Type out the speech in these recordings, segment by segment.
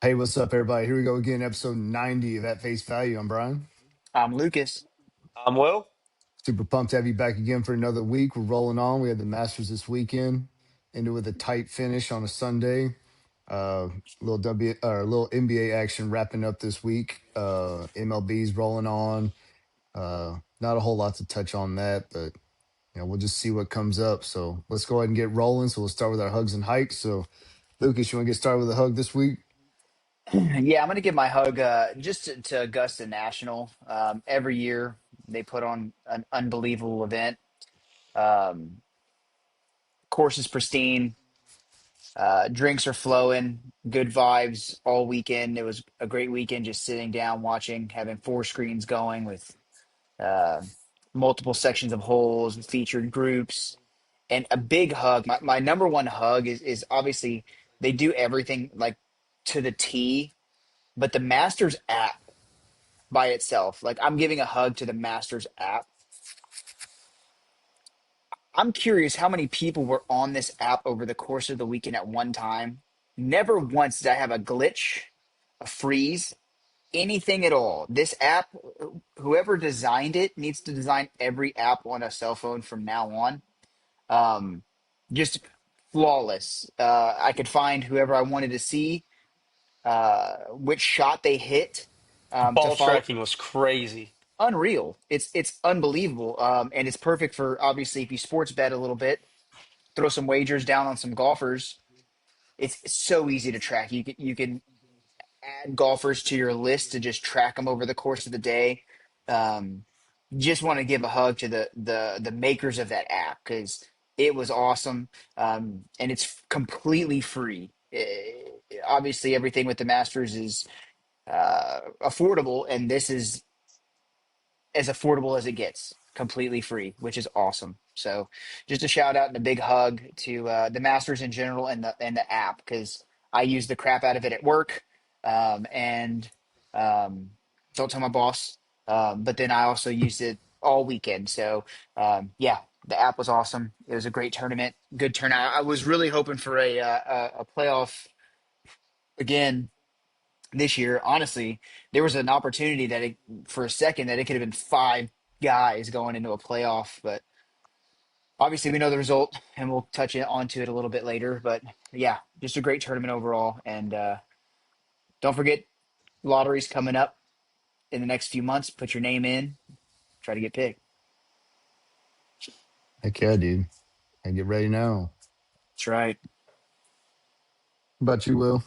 Hey, what's up, everybody? Here we go again, episode 90 of At Face Value. I'm Brian. I'm Lucas. Will. Super pumped to have you back again for another week. We're rolling on. We had the Masters this weekend, ended with a tight finish on a Sunday. Little or little NBA action wrapping up this week. MLB's rolling on. Not a whole lot to touch on that, but we'll just see what comes up. So let's go ahead and get rolling. So we'll start with our hugs and hikes. So Lucas, you want to get started with a hug this week? Yeah, I'm going to give my hug just to Augusta National. Every year they put on an unbelievable event. Um, Course is pristine. Drinks are flowing. Good vibes all weekend. It was a great weekend just sitting down, watching, having four screens going with uh, multiple sections of holes, featured groups, and a big hug. My number one hug is obviously they do everything like to the T, but the Masters app by itself. Like I'm giving a hug to the Masters app. I'm curious how many people were on this app over the course of the weekend at one time. Never once did I have a glitch, a freeze, anything at all. This app, whoever designed it needs to design every app on a cell phone from now on. Um, just flawless. I could find whoever I wanted to see, which shot they hit, to Ball follow. tracking was crazy. Unreal. It's unbelievable. And it's perfect for obviously if you sports bet a little bit, throw some wagers down on some golfers. It's so easy to track. You can add golfers to your list to just track them over the course of the day. Um, just want to give a hug to the makers of that app because it was awesome, and it's completely free. Obviously, everything with the Masters is affordable, and this is as affordable as it gets, completely free, which is awesome. So, just a shout out and a big hug to the Masters in general and the app because I use the crap out of it at work, and um, don't tell my boss. But then I also used it all weekend. So, yeah, the app was awesome. It was a great tournament, good turnout. I was really hoping for a playoff again this year. Honestly, there was an opportunity for a second that it could have been five guys going into a playoff, but obviously we know the result, and we'll touch onto it a little bit later. But yeah, just a great tournament overall, and don't forget lotteries coming up in the next few months. Put your name in, try to get picked. Heck yeah, dude. And get ready now. That's right. How about you, Will?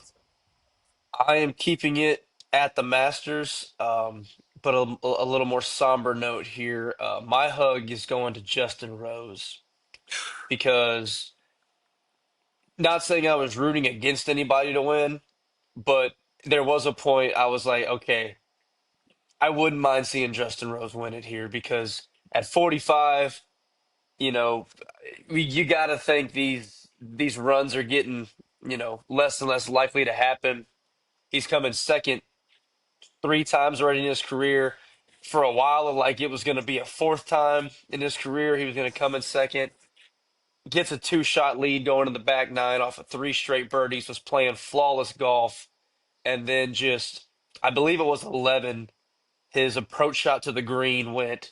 I am keeping it at the Masters, but a little more somber note here. My hug is going to Justin Rose because not saying I was rooting against anybody to win, but there was a point I was like, okay, I wouldn't mind seeing Justin Rose win it here because at 45, you know, you got to think these runs are getting, less and less likely to happen. He's coming second three times already in his career. For a while, like it was going to be a fourth time in his career, he was going to come in second. Gets a two-shot lead going to the back nine off of three straight birdies, was playing flawless golf, and then just, I believe it was 11, his approach shot to the green went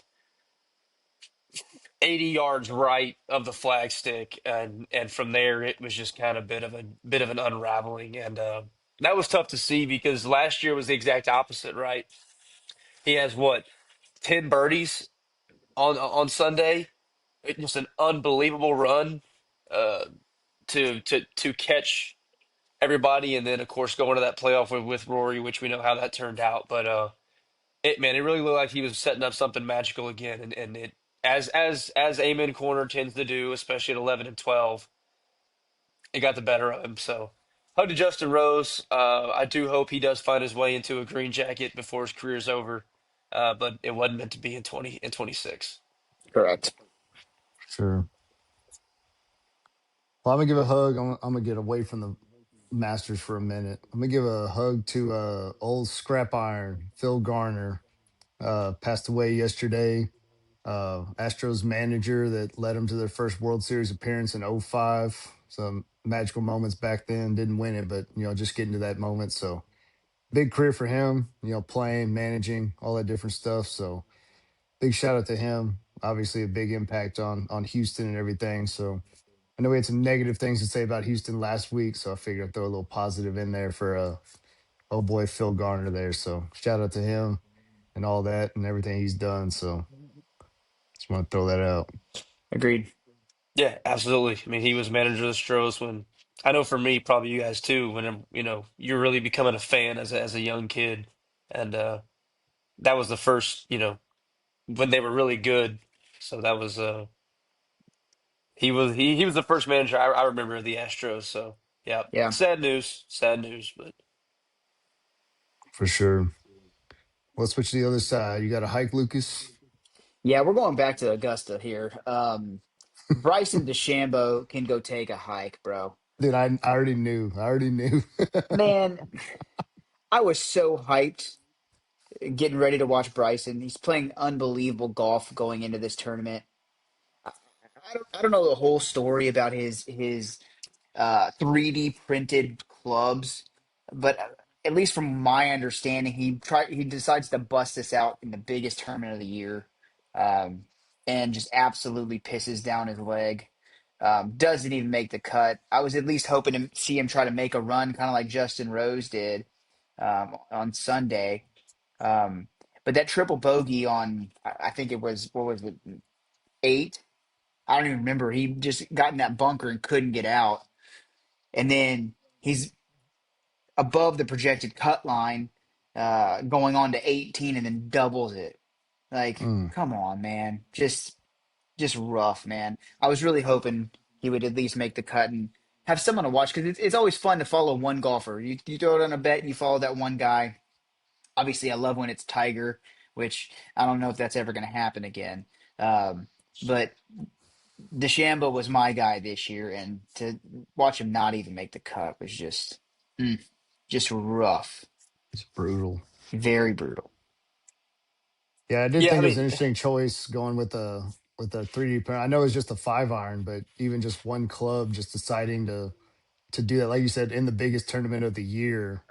80 yards right of the flagstick, and from there it was just kind of bit of an unraveling, and that was tough to see because last year was the exact opposite, right? He has what 10 birdies on Sunday. It was an unbelievable run uh, to catch everybody, and then of course going to that playoff with Rory, which we know how that turned out. But it really looked like he was setting up something magical again, and it as Amen Corner tends to do, especially at 11 and 12, it got the better of him. So. Hug to Justin Rose. I do hope he does find his way into a green jacket before his career's over, but it wasn't meant to be in 20 and 26. Correct. Sure. Well, I'm gonna give a hug. I'm gonna get away from the Masters for a minute. I'm gonna give a hug to old scrap iron Phil Garner. Passed away yesterday. Astros manager that led them to their first World Series appearance in '05. Some magical moments back then. Didn't win it, but just getting to that moment. So big career for him. Playing, managing, all that different stuff. So big shout out to him. Obviously, a big impact on Houston and everything. So I know we had some negative things to say about Houston last week, so I figured I'd throw a little positive in there for oh boy Phil Garner there. So shout out to him and all that and everything he's done. So just want to throw that out Agreed. Yeah, absolutely. I mean, he was manager of the Stros when I know for me, probably you guys too, when you're really becoming a fan as a young kid, and that was the first, when they were really good. So that was he was the first manager I remember of the Astros. So yeah, Yeah. sad news, but for sure. Let's switch to the other side. You got a hike, Lucas? Yeah, we're going back to Augusta here. Bryson DeChambeau can go take a hike, bro. Dude, I already knew. I already knew. Man, I was so hyped getting ready to watch Bryson. He's playing unbelievable golf going into this tournament. I don't know the whole story about his 3D printed clubs, but at least from my understanding, he decides to bust this out in the biggest tournament of the year, um, and just absolutely pisses down his leg. Doesn't even make the cut. I was at least hoping to see him try to make a run, kind of like Justin Rose did on Sunday. Um, but that triple bogey on, I think it was, what was it, eight? I don't even remember. He just got in that bunker and couldn't get out. And then he's above the projected cut line, going on to 18 and then doubles it. Like, Mm, come on, man. Just rough, man. I was really hoping he would at least make the cut and have someone to watch because it's always fun to follow one golfer. You throw it on a bet and you follow that one guy. Obviously, I love when it's Tiger, which I don't know if that's ever going to happen again. But DeChambeau was my guy this year, and to watch him not even make the cut was mm, just rough, it's brutal. very brutal. Yeah, I did yeah, I think it was mean, an interesting choice going with the 3D print. I know it's just a 5 iron, but even just one club just deciding to do that, like you said, in the biggest tournament of the year,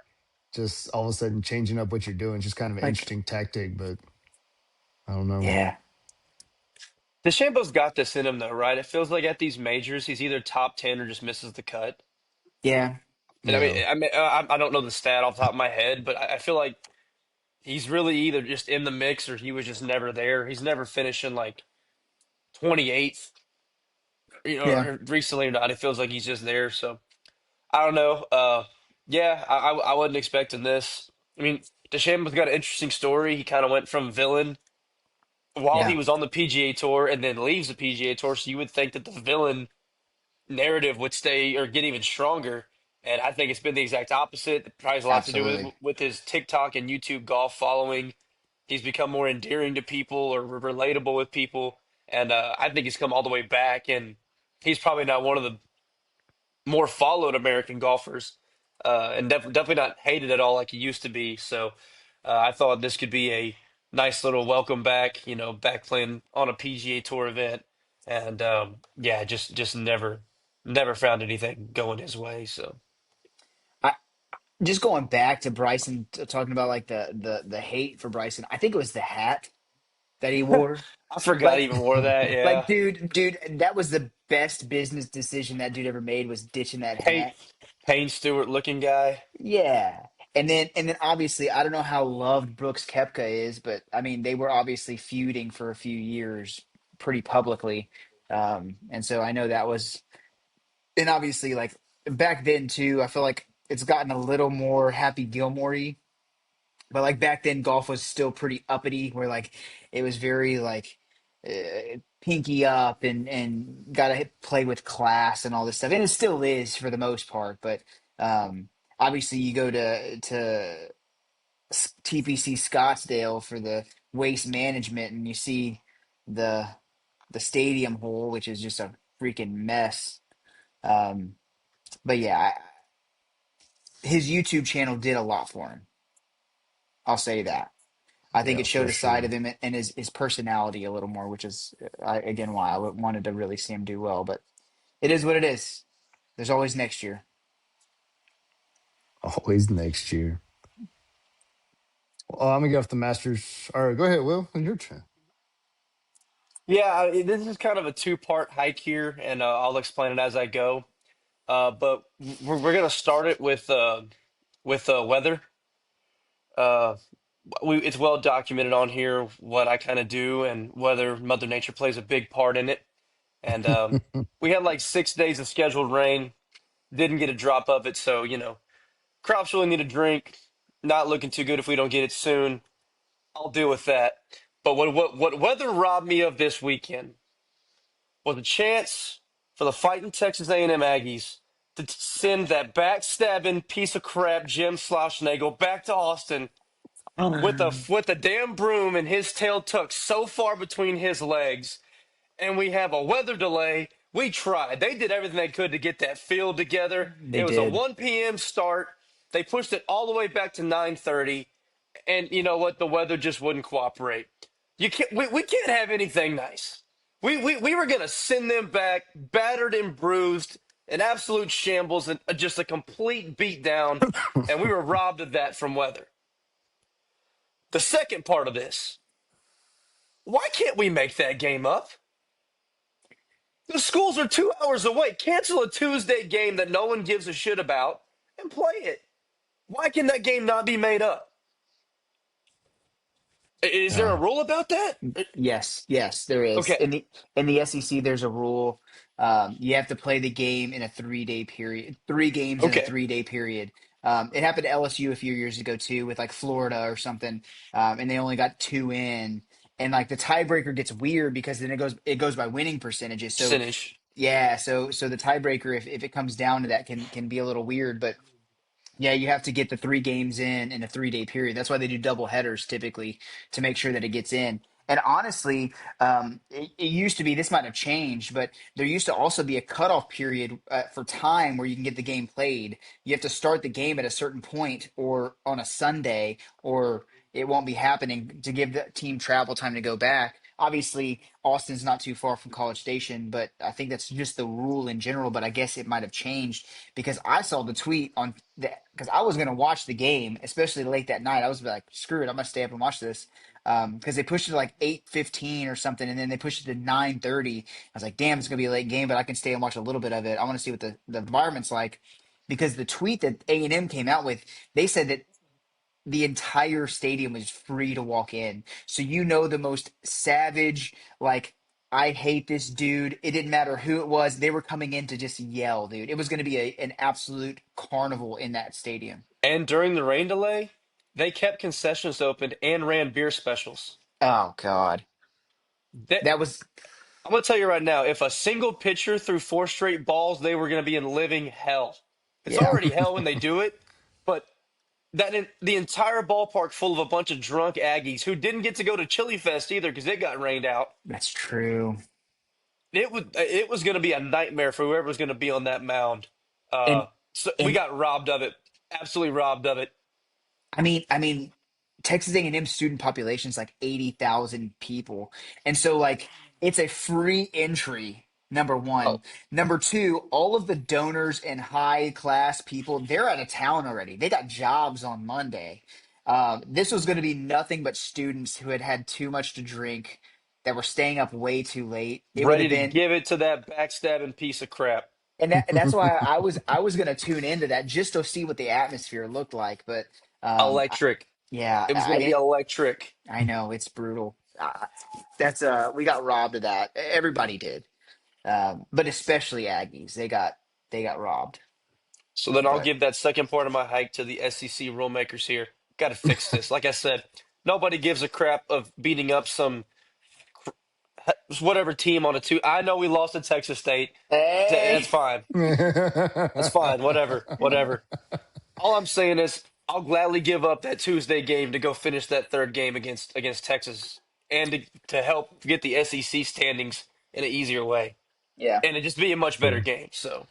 just all of a sudden changing up what you're doing, just kind of an Like, interesting tactic. But I don't know. yeah, DeChambeau's got this in him though, right? It feels like at these majors, he's either top 10 or just misses the cut. yeah, And I mean, Yeah, I don't know the stat off the top of my head, but I feel like he's really either just in the mix or he was just never there. He's never finishing like 28th, yeah, or recently or not. It feels like he's just there. So I don't know. Yeah, I wasn't expecting this. I mean, DeChambeau's got an interesting story. He kind of went from villain while he yeah, was on the PGA Tour and then leaves the PGA Tour. So you would think that the villain narrative would stay or get even stronger. And I think it's been the exact opposite. It probably has a lot to do absolutely. with his TikTok and YouTube golf following. He's become more endearing to people or relatable with people. And I think he's come all the way back. And he's probably not one of the more followed American golfers, and definitely not hated at all like he used to be. So I thought this could be a nice little welcome back, back playing on a PGA Tour event, and yeah, just never found anything going his way. So I just going back to Bryson talking about like the hate for Bryson. I think it was the hat that he wore. I forgot Like, even more of that. like, Yeah, dude, that was the best business decision that dude ever made was ditching that Payne, hat. Payne Stewart looking guy. Yeah. And then obviously I don't know how loved Brooks Koepka is, but I mean they were obviously feuding for a few years pretty publicly. And so I know that was, and obviously like back then too, I feel like it's gotten a little more Happy Gilmore-y, but like back then golf was still pretty uppity where like it was very like pinky up and gotta play with class and all this stuff, and it still is for the most part, but obviously you go to TPC Scottsdale for the waste management and you see the the stadium hole, which is just a freaking mess. um but yeah, his YouTube channel did a lot for him, I'll say that. I think yeah, it for showed a side sure. of him and his personality a little more, which is again why wanted to really see him do well. But it is what it is. There's always next year. Always next year. I'm gonna get off the Masters. All right, go ahead, Will. Your turn. Yeah, this is kind of a two-part hike here, and I'll explain it as I go. But we're gonna start it with weather. Uh, it's well documented on here what I kind of do and whether Mother Nature plays a big part in it. And we had like 6 days of scheduled rain, didn't get a drop of it, so crops really need a drink. Not looking too good if we don't get it soon. I'll deal with that. But what weather robbed me of this weekend was a chance for the fighting Texas A&M Aggies to send that backstabbing piece of crap Jim Schlossnagle back to Austin with a damn broom and his tail tucked so far between his legs, and we have a weather delay. We tried. They did everything they could to get that field together. They It was a did. 1 p.m. start. They pushed it all the way back to 9:30, and you know what? The weather just wouldn't cooperate. You can't. We can't have anything nice. We were gonna send them back, battered and bruised, an absolute shambles, and just a complete beatdown, and we were robbed of that from weather. The second part of this, why can't we make that game up? The schools are 2 hours away. Cancel a Tuesday game that no one gives a shit about and play it. Why can that game not be made up? Is there a Yeah. rule about that? Yes, yes, there is. Okay, In the SEC, there's a rule. You have to play the game in a 3-day period, three games in a okay. 3-day period. It happened to LSU a few years ago too, with like Florida or something, and they only got two in. And like the tiebreaker gets weird because then it goes by winning percentages. So Percentage. yeah, so the tiebreaker, if it comes down to that, can be a little weird, but. Yeah, you have to get the three games in a 3-day period. That's why they do double headers typically to make sure that it gets in. And honestly, it used to be, this might have changed, but there used to also be a cutoff period for time where you can get the game played. You have to start the game at a certain point or on a Sunday, or it won't be happening to give the team travel time to go back. Obviously, Austin's not too far from College Station, but I think that's just the rule in general. But I guess it might have changed because I saw the tweet on that because I was going to watch the game, especially late that night. I was like, screw it, I'm going to stay up and watch this because they pushed it to like 8:15 or something, and then they pushed it to 9:30. I was like, damn, it's going to be a late game, but I can stay and watch a little bit of it. I want to see what the environment's like because the tweet that A&M came out with, they said that the entire stadium was free to walk in. So the most savage, like I hate this dude. It didn't matter who it was. They were coming in to just yell, dude. It was going to be an absolute carnival in that stadium. And during the rain delay, they kept concessions open and ran beer specials. Oh God, That, that was I'm going to tell you right now, if a single pitcher threw four straight balls, they were going to be in living hell. It's yeah, already hell when they do it, but the entire ballpark full of a bunch of drunk Aggies who didn't get to go to Chili Fest either because it got rained out. that's true. It was going to be a nightmare for whoever was going to be on that mound. And So we and got robbed of it, absolutely robbed of it. I mean, Texas A&M student population is like 80,000 people. And so like it's a free entry, number one. Oh, Number two, all of the donors and high class people, they're out of town already. They got jobs on Monday. This was going to be nothing but students who had had too much to drink that were staying up way too late. It would ready have to been give it to that backstabbing piece of crap. and that's why I was gonna tune into that just to see what the atmosphere looked like. But I, Electric. yeah, It was going to be electric. I know it's brutal. That's we got robbed of that. Everybody did, but especially Aggies. They got robbed. So then I'll But give that second part of my hike to the SEC rule makers here. Got to fix this. Like I said, nobody gives a crap of beating up some whatever team on a two. I know we lost to Texas State. That's hey, fine. That's fine. Whatever. Whatever. All I'm saying is I'll gladly give up that Tuesday game to go finish that third game against Texas and to help get the SEC standings in an easier way yeah, and it just be a much better game. So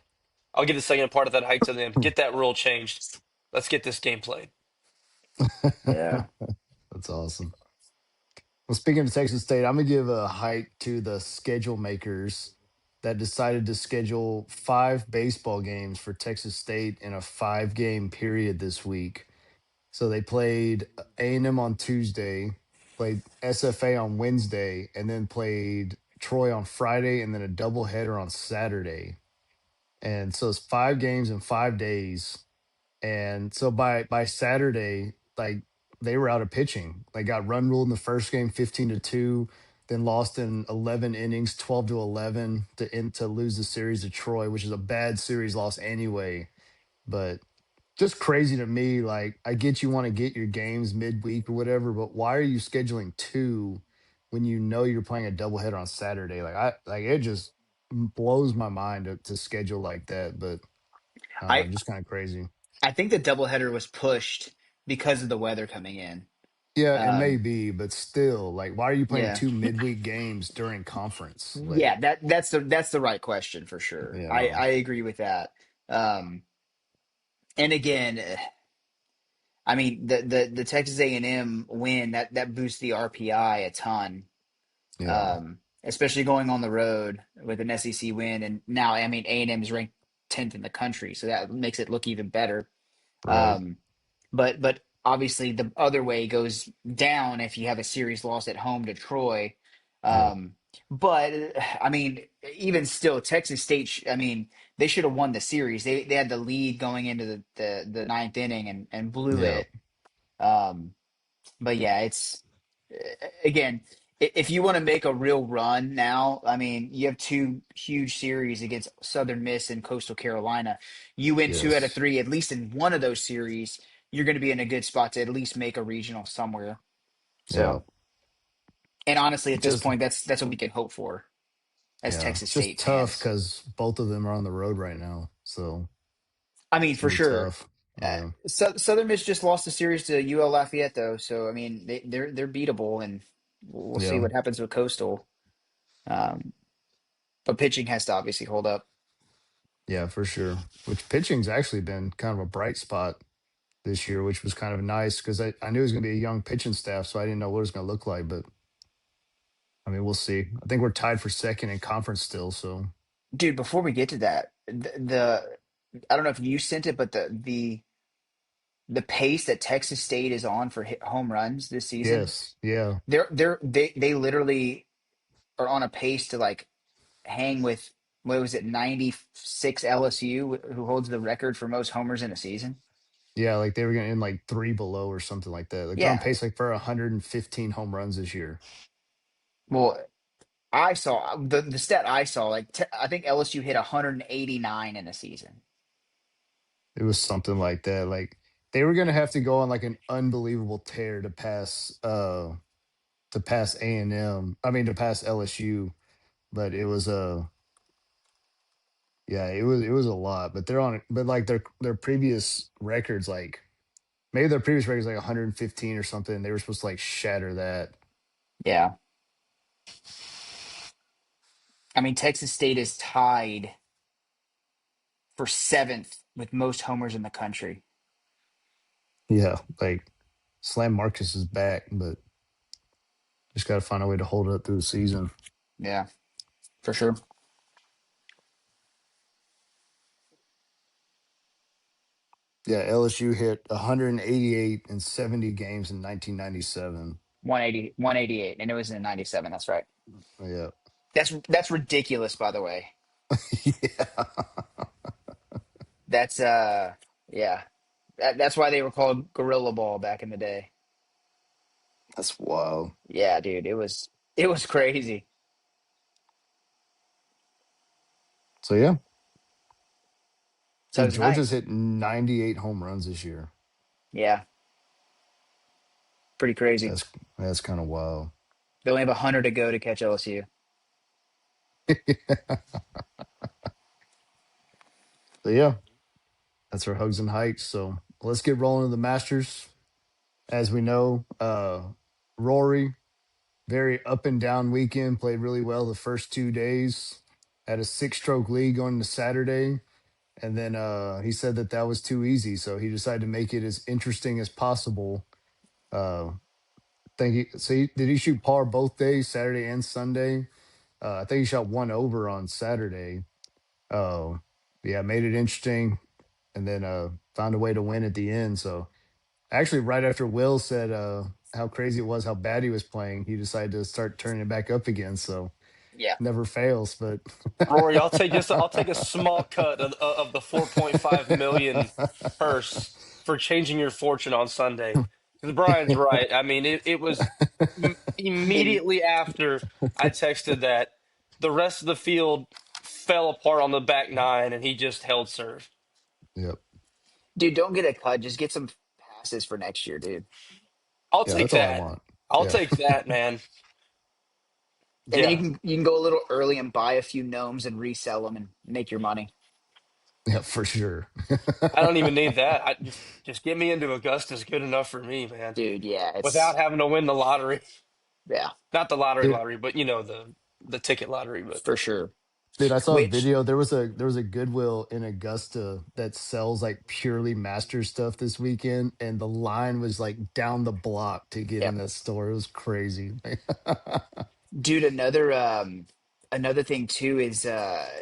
I'll give the second part of that hike to them. Get that rule changed. Let's get this game played. yeah. That's awesome. Well, speaking of Texas State, I'm gonna give a hike to the schedule makers that decided to schedule 5 baseball games for Texas State in a 5-game period this week. So they played A&M on Tuesday, played SFA on Wednesday, and then played Troy on Friday, and then a doubleheader on Saturday. And so it's 5 games in 5 days. And so by Saturday, like they were out of pitching. They got run ruled in the first game 15-2, then lost in 11 innings, 12-11 to lose the series to Troy, which is a bad series loss anyway. But just crazy to me. Like, I get you want to get your games midweek or whatever, but why are you scheduling two when you know you're playing a doubleheader on Saturday? Like it just blows my mind to schedule like that. But I don't I know, just kind of crazy. I think the doubleheader was pushed because of the weather coming in. Yeah, it may Um, be, but still, like, why are you playing yeah, two midweek games during conference? Like, yeah, that's the right question for sure. you I know, I agree with that. Um, and again, I mean the Texas A&M win that boosts the RPI a ton, yeah, especially going on the road with an SEC win. And now, I mean, A&M is ranked 10th in the country, so that makes it look even better. right, Um, but obviously the other way goes down if you have a series loss at home to Troy. yeah, Um, but I mean, even still, Texas State. I mean, they should have won the series. They had the lead going into the ninth inning and blew yeah, it. Um, but yeah, it's again, if you want to make a real run now, I mean, you have two huge series against Southern Miss and Coastal Carolina. You win two out of yes, three, at least in one of those series, you're going to be in a good spot to at least make a regional somewhere. yeah. So, and honestly, at It's this just, point, that's what we can hope for as yeah, Texas it's just State tough fans. because both of them are on the road right now, so I mean, it's for gonna be sure. tough. Yeah, Southern Miss just lost the series to UL Lafayette, though. So I mean, they're beatable, and we'll see yeah, what happens with Coastal. Um, but pitching has to obviously hold up. yeah, for sure. Which pitching's actually been kind of a bright spot this year, which was kind of nice because I knew it was gonna be a young pitching staff, so I didn't know what it was gonna look like, but I mean, we'll see. I think we're tied for second in conference still, so Dude, before we get to that, I don't know if you sent it, but the pace that Texas State is on for home runs this season, yes, yeah. they literally are on a pace to like hang with what was it, 96 LSU, who holds the record for most homers in a season. Yeah, like they were gonna end like three below or something like that. Like they're on Yeah. pace like for 115 home runs this year. Well, I saw the stat I saw, like I think LSU hit 189 in a season. It was something like that. Like they were gonna have to go on like an unbelievable tear to pass A&M. I mean to pass LSU, but it was yeah, it was a lot. But they're on but like their previous records, like maybe their previous records like 115 or something. They were supposed to like shatter that. Yeah. I mean, Texas State is tied for seventh with most homers in the country. Yeah, like Slam Marcus is back, but just gotta find a way to hold it up through the season. Yeah, for sure. Yeah, LSU hit 188 in 70 games in 1997. 180, 188, and it was in 97. That's right. Yeah. That's ridiculous, by the way. Yeah. That's yeah. That's why they were called Gorilla Ball back in the day. That's wild. Yeah, dude, it was crazy. So yeah, I So it think was Georgia's nice. hit 98 home runs this year. Yeah, pretty crazy. That's kind of wild. They only have 100 to go to catch LSU. So yeah, that's our hugs and hikes. So let's get rolling to the Masters. As we know, Rory, very up and down weekend, played really well the first 2 days. Had a six-stroke lead going into Saturday. And then he said that was too easy, so he decided to make it as interesting as possible. Uh, did he shoot par both days, Saturday and Sunday? I think he shot one over on Saturday. Yeah, made it interesting, and then found a way to win at the end. So Actually, right after Will said how crazy it was, how bad he was playing, he decided to start turning it back up again. So Yeah, never fails. But Rory, I'll take a small cut of the 4.5 million purse for changing your fortune on Sunday. Because Brian's right. I mean, it was and immediately after I texted that the rest of the field fell apart on the back nine, and he just held serve. yep, dude, don't get a cut. Just get some passes for next year, dude. I'll yeah, take that's all I that. want. I'll Yeah, take that, man. And then Yeah, you can go a little early and buy a few gnomes and resell them and make your money, yeah, for sure. I don't even need that. I just get me into Augusta is good enough for me, man. dude. Yeah, Without it's having to win the lottery. yeah, Not the Dude, lottery, but you know the ticket lottery. But for sure. dude, I saw a Which, video. There was a Goodwill in Augusta that sells like purely master stuff this weekend, and the line was like down the block to get yeah, in that store. It was crazy. dude. Another thing too is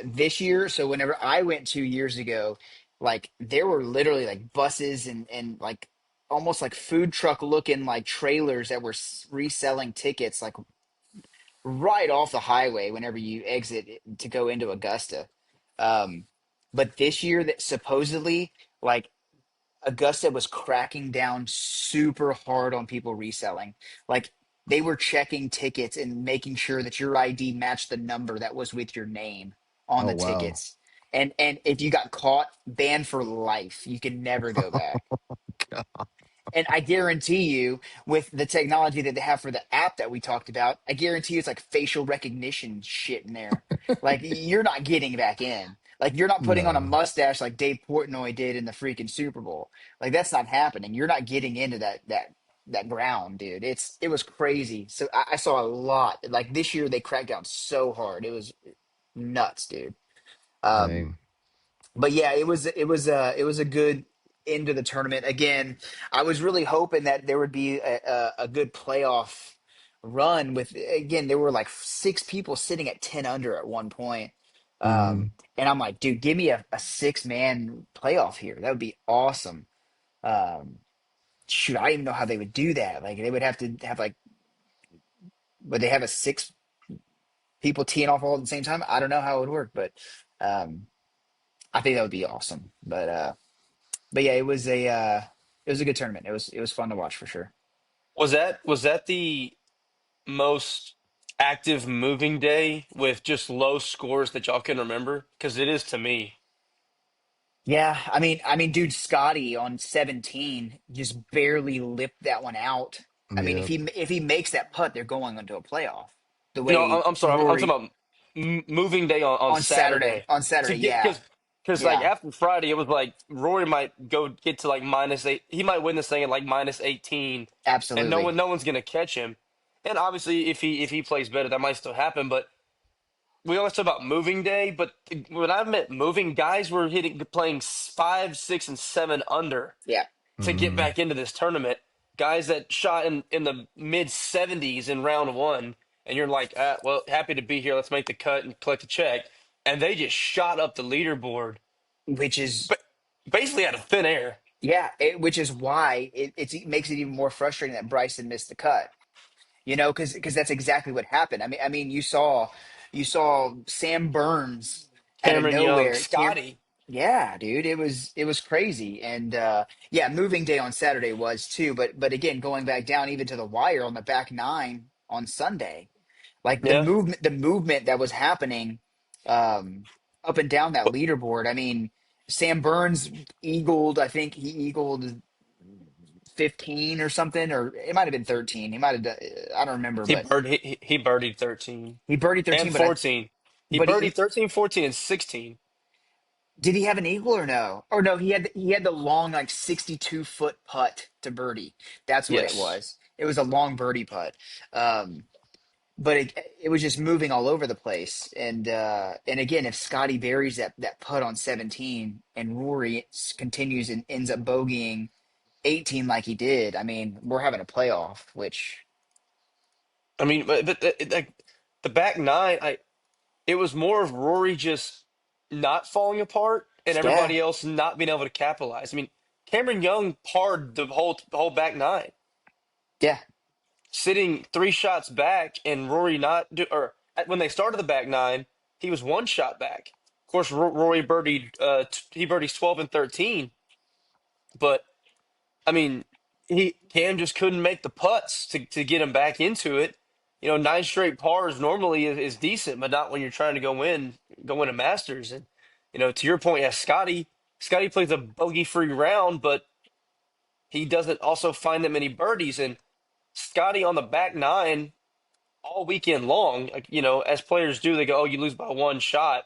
this year. So whenever I went 2 years ago, like there were literally like buses and like almost like food truck looking like trailers that were reselling tickets like right off the highway whenever you exit to go into Augusta. Um, but this year that supposedly like Augusta was cracking down super hard on people reselling. Like they were checking tickets and making sure that your ID matched the number that was with your name on Oh the wow. tickets. And if you got caught, banned for life. You can never go back. And I guarantee you, with the technology that they have for the app that we talked about, I guarantee you it's like facial recognition shit in there. Like you're not getting back in. Like you're not putting on a No, mustache like Dave Portnoy did in the freaking Super Bowl. Like that's not happening. You're not getting into that ground, dude. It was crazy. So I saw a lot. Like this year they cracked down so hard. It was nuts, dude. Um, dang. but yeah, it was a good end to the tournament. Again, I was really hoping that there would be a good playoff run with again, there were like six people sitting at 10 under at one point. Mm, And I'm like, dude, give me a six-man playoff here. That would be awesome. Um, shoot, I don't even know how they would do that. Like they would have to have like would they have a six people teeing off all at the same time? I don't know how it would work, but um I think that would be awesome. But yeah, it was a good tournament. It was fun to watch for sure. was that the most active moving day with just low scores that y'all can remember? Because it is to me. Yeah, dude, Scotty on 17 just barely lipped that one out. I mean, yeah. if he makes that putt, they're going into a playoff. The You know, way I'm sorry. I'm talking Rory about moving day on Saturday on to Saturday, get yeah, because like yeah, after Friday, it was like Rory might go get to like -8. He might win this thing at like -18, and absolutely, no one's gonna catch him. And obviously, if he plays better, that might still happen. But we always talk about moving day. But when I meant moving, guys were playing 5, 6, and 7 under yeah. to get Mm. back into this tournament. Guys that shot in the mid 70s in round one, and you're like, well, happy to be here. Let's make the cut and collect the check. And they just shot up the leaderboard, Which is but basically out of thin air. yeah, which is why it makes it even more frustrating that Bryson missed the cut. You know, because that's exactly what happened. You saw Sam Burns out of Cameron Young, nowhere. Scotty. Yeah, dude, it was crazy, and yeah, moving day on Saturday was too. But again, going back down even to the wire on the back nine on Sunday, like Yeah, the movement that was happening up and down that but leaderboard. I mean, Sam Burns eagled. I think he eagled 15 or something, or it might have been 13. He might have done, I don't remember, but he birdied 13 he birdied and 13. 14. He But birdied 13, 14, and 16. did he have an eagle or no? Or no, he had the long like 62-foot putt to birdie. That's what it Yes. was. It was a long birdie putt. Um, but it was just moving all over the place. And again, if Scotty buries that putt on 17 and Rory continues and ends up bogeying 18 like he did, I mean, we're having a playoff, which I mean, like the back nine, it was more of Rory just not falling apart and yeah. everybody else not being able to capitalize. I mean, Cameron Young parred the whole back nine, Yeah. sitting 3 shots back, and Rory not do, or when they started the back nine, he was 1 shot back. Of course, Rory birdied he birdies 12 and 13, but I mean, he Cam just couldn't make the putts to get him back into it. 9 straight pars normally is decent, but not when you're trying to go win a Masters. And to your point, yeah, Scotty plays a bogey-free round, but he doesn't also find that many birdies. And Scotty on the back nine all weekend long, like, as players do, they go, "Oh, you lose by 1 shot."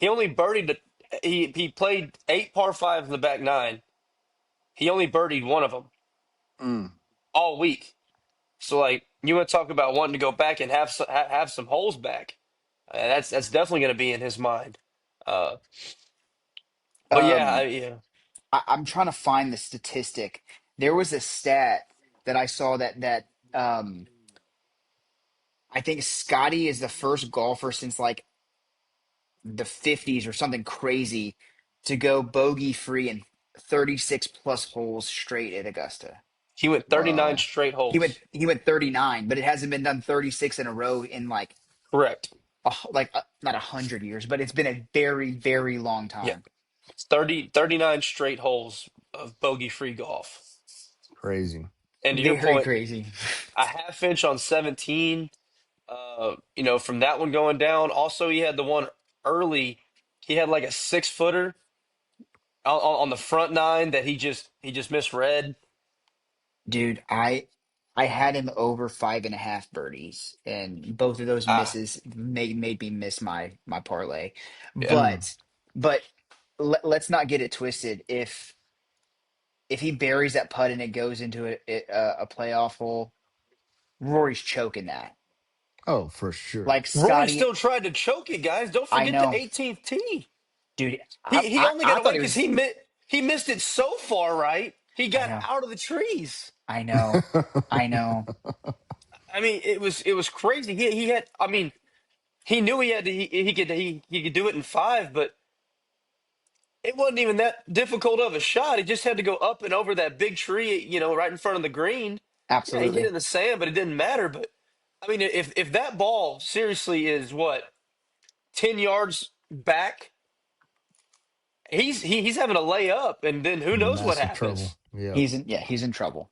He only birdied. He played 8 par 5s in the back nine. He only birdied one of them Mm. all week. So, like, you want to talk about wanting to go back and have some holes back? That's definitely going to be in his mind. Uh, but yeah, Um, yeah, I'm trying to find the statistic. There was a stat that I saw that I think Scotty is the first golfer since like the 50s or something crazy to go bogey free in 36 plus holes straight at Augusta. he went 39 Wow. straight He went holes. he went 39, but it hasn't been done 36 in a row in like Correct. not 100 years, but it's been a very very long Yeah, time. 39 straight holes of bogey-free golf. Crazy. And to your Very point, crazy. a half inch on 17. From that one going down. Also, he had the one early. He had like a 6 footer on the front nine that he just misread. Dude, I had him over 5.5 birdies, and both of those Ah, misses made me miss my parlay. yeah. Mm. But let's not get it twisted. If he buries that putt and it goes into a playoff hole, Rory's choking that. Oh, for sure. Like Rory Scotty, still tried to choke it, guys. Don't I forget the know, 18th tee. dude. He only I got away thought it because was. he missed it so far right. He I got know, out of the trees. I know, I know. I mean, it was crazy. He had. I mean, he knew he had to. He could do it in five, but it wasn't even that difficult of a shot. He just had to go up and over that big tree, right in front of the green. Yeah, he hit it Absolutely. in the sand, but it didn't matter. But I mean, if that ball seriously is what 10 yards back, he's having a layup, and then who knows what Massive trouble. happens. Yeah. He's in trouble.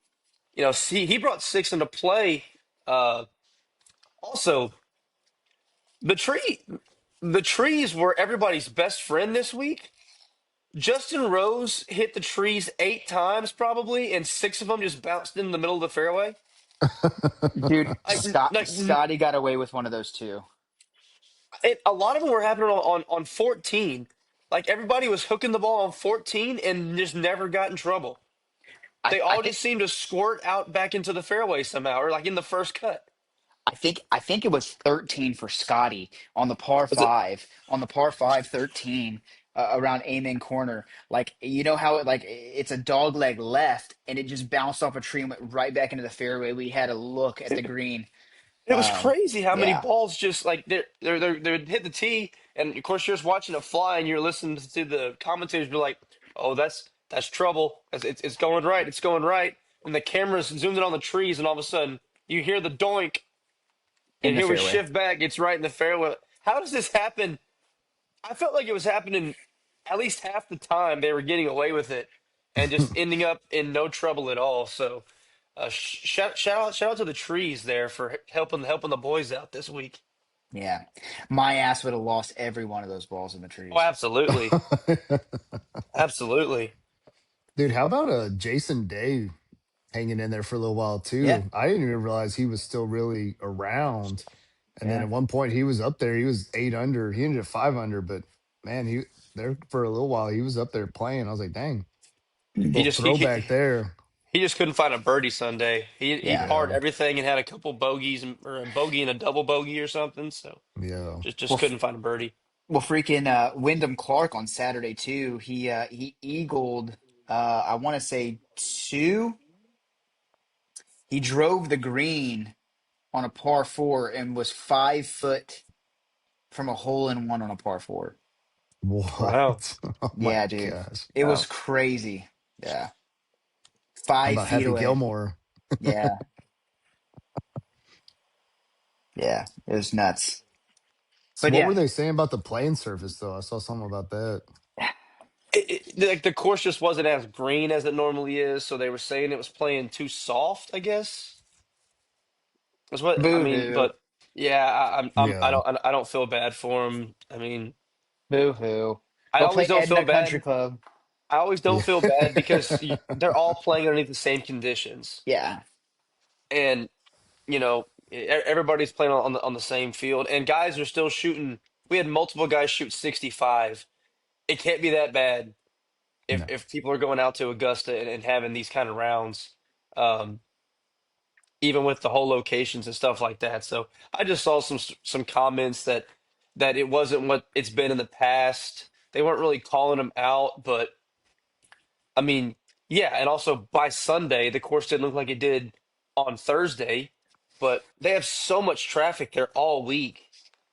See, he brought six into play. Also, the tree, the trees were everybody's best friend this week. Justin Rose hit the trees 8 times probably, and six of them just bounced in the middle of the fairway. Dude, Like Scotty got away with one of those too. a lot of them were happening on 14. Like everybody was hooking the ball on 14 and just never got in trouble. They I all think just seemed to squirt out back into the fairway somehow, or like in the first cut. I think it was 13 for Scotty on the par Was it? 5, on the par 5 13 around Amen Corner. Like you know how it's a dog leg left and it just bounced off a tree and went right back into the fairway. We had a look at the green. It was crazy how many Yeah, balls just like they hit the tee, and of course you're just watching it fly, and you're listening to the commentators be like, "Oh, that's trouble. It's going right. It's going right." And the cameras zoomed in on the trees, and all of a sudden you hear the doink, in and the here we fairway. shift back. It's right in the fairway. How does this happen? I felt like it was happening at least half the time. They were getting away with it, and just ending up in no trouble at all. So. Shout out to the trees there for helping the boys out this week. Yeah, my ass would have lost every one of those balls in the Oh, trees. absolutely, absolutely. Dude, how about Jason Day hanging in there for a little while Yeah, too? I didn't even realize he was still really around. And then yeah. at one point he was up there. He was 8 under. He ended at 5 under, but man, he there for a little while he was up there playing. I was like, dang, He little just he he, throwback there. he just couldn't find a birdie Sunday. He Yeah. parred Yeah, everything and had a couple bogeys or a bogey and a double bogey or something. So yeah. just Well, couldn't find a birdie. freaking Wyndham Clark on Saturday too. He eagled I want to say two. He drove the green on a par 4 and was 5 foot from a hole in one on a par 4. Wow. What? Oh my Yeah, dude. gosh. It was Wow. crazy. Yeah, How five about feet Happy away. Gilmore? Yeah, yeah, it was nuts. So But what yeah, were they saying about the playing surface though? I saw something about that. Like the course just wasn't as green as it normally is, so they were saying it was playing too soft, I guess. Is what I boo mean, hoo, but yeah, I Yeah. don't feel bad for him. I mean, boo hoo. I Go always play don't feel Edna Country bad. Club. I always don't Yeah. feel bad because they're all playing underneath the same conditions, Yeah, and everybody's playing on the same field, and guys are still shooting. We had multiple guys shoot 65. It can't be that bad No. if people are going out to Augusta and having these kind of rounds. Um, Even with the whole locations and stuff like that. So I just saw some comments that it wasn't what it's been in the past. They weren't really calling them out, but I mean, yeah, and also by Sunday the course didn't look like it did on Thursday, but they have so much traffic there all week.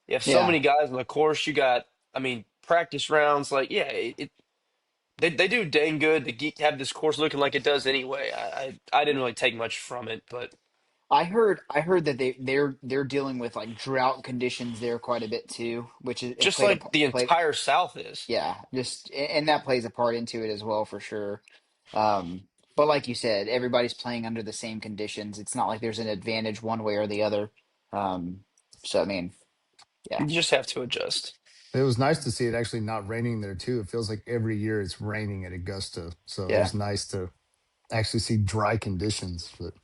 You have so yeah. many guys on the course. You got, I mean, practice rounds. Like, yeah, they do dang good to have this course looking like it does anyway. I didn't really take much from it, but I heard that they're dealing with like drought conditions there quite a bit too, which is it just played a like the played entire South is. yeah, just and that plays a part into it as well for sure. But like you said, everybody's playing under the same conditions. It's not like there's an advantage one way or the other. Um, so I mean, You yeah, just have to adjust. It was nice to see it actually not raining there too. It feels like every year it's raining at Augusta. So it yeah. was nice to actually see dry conditions. But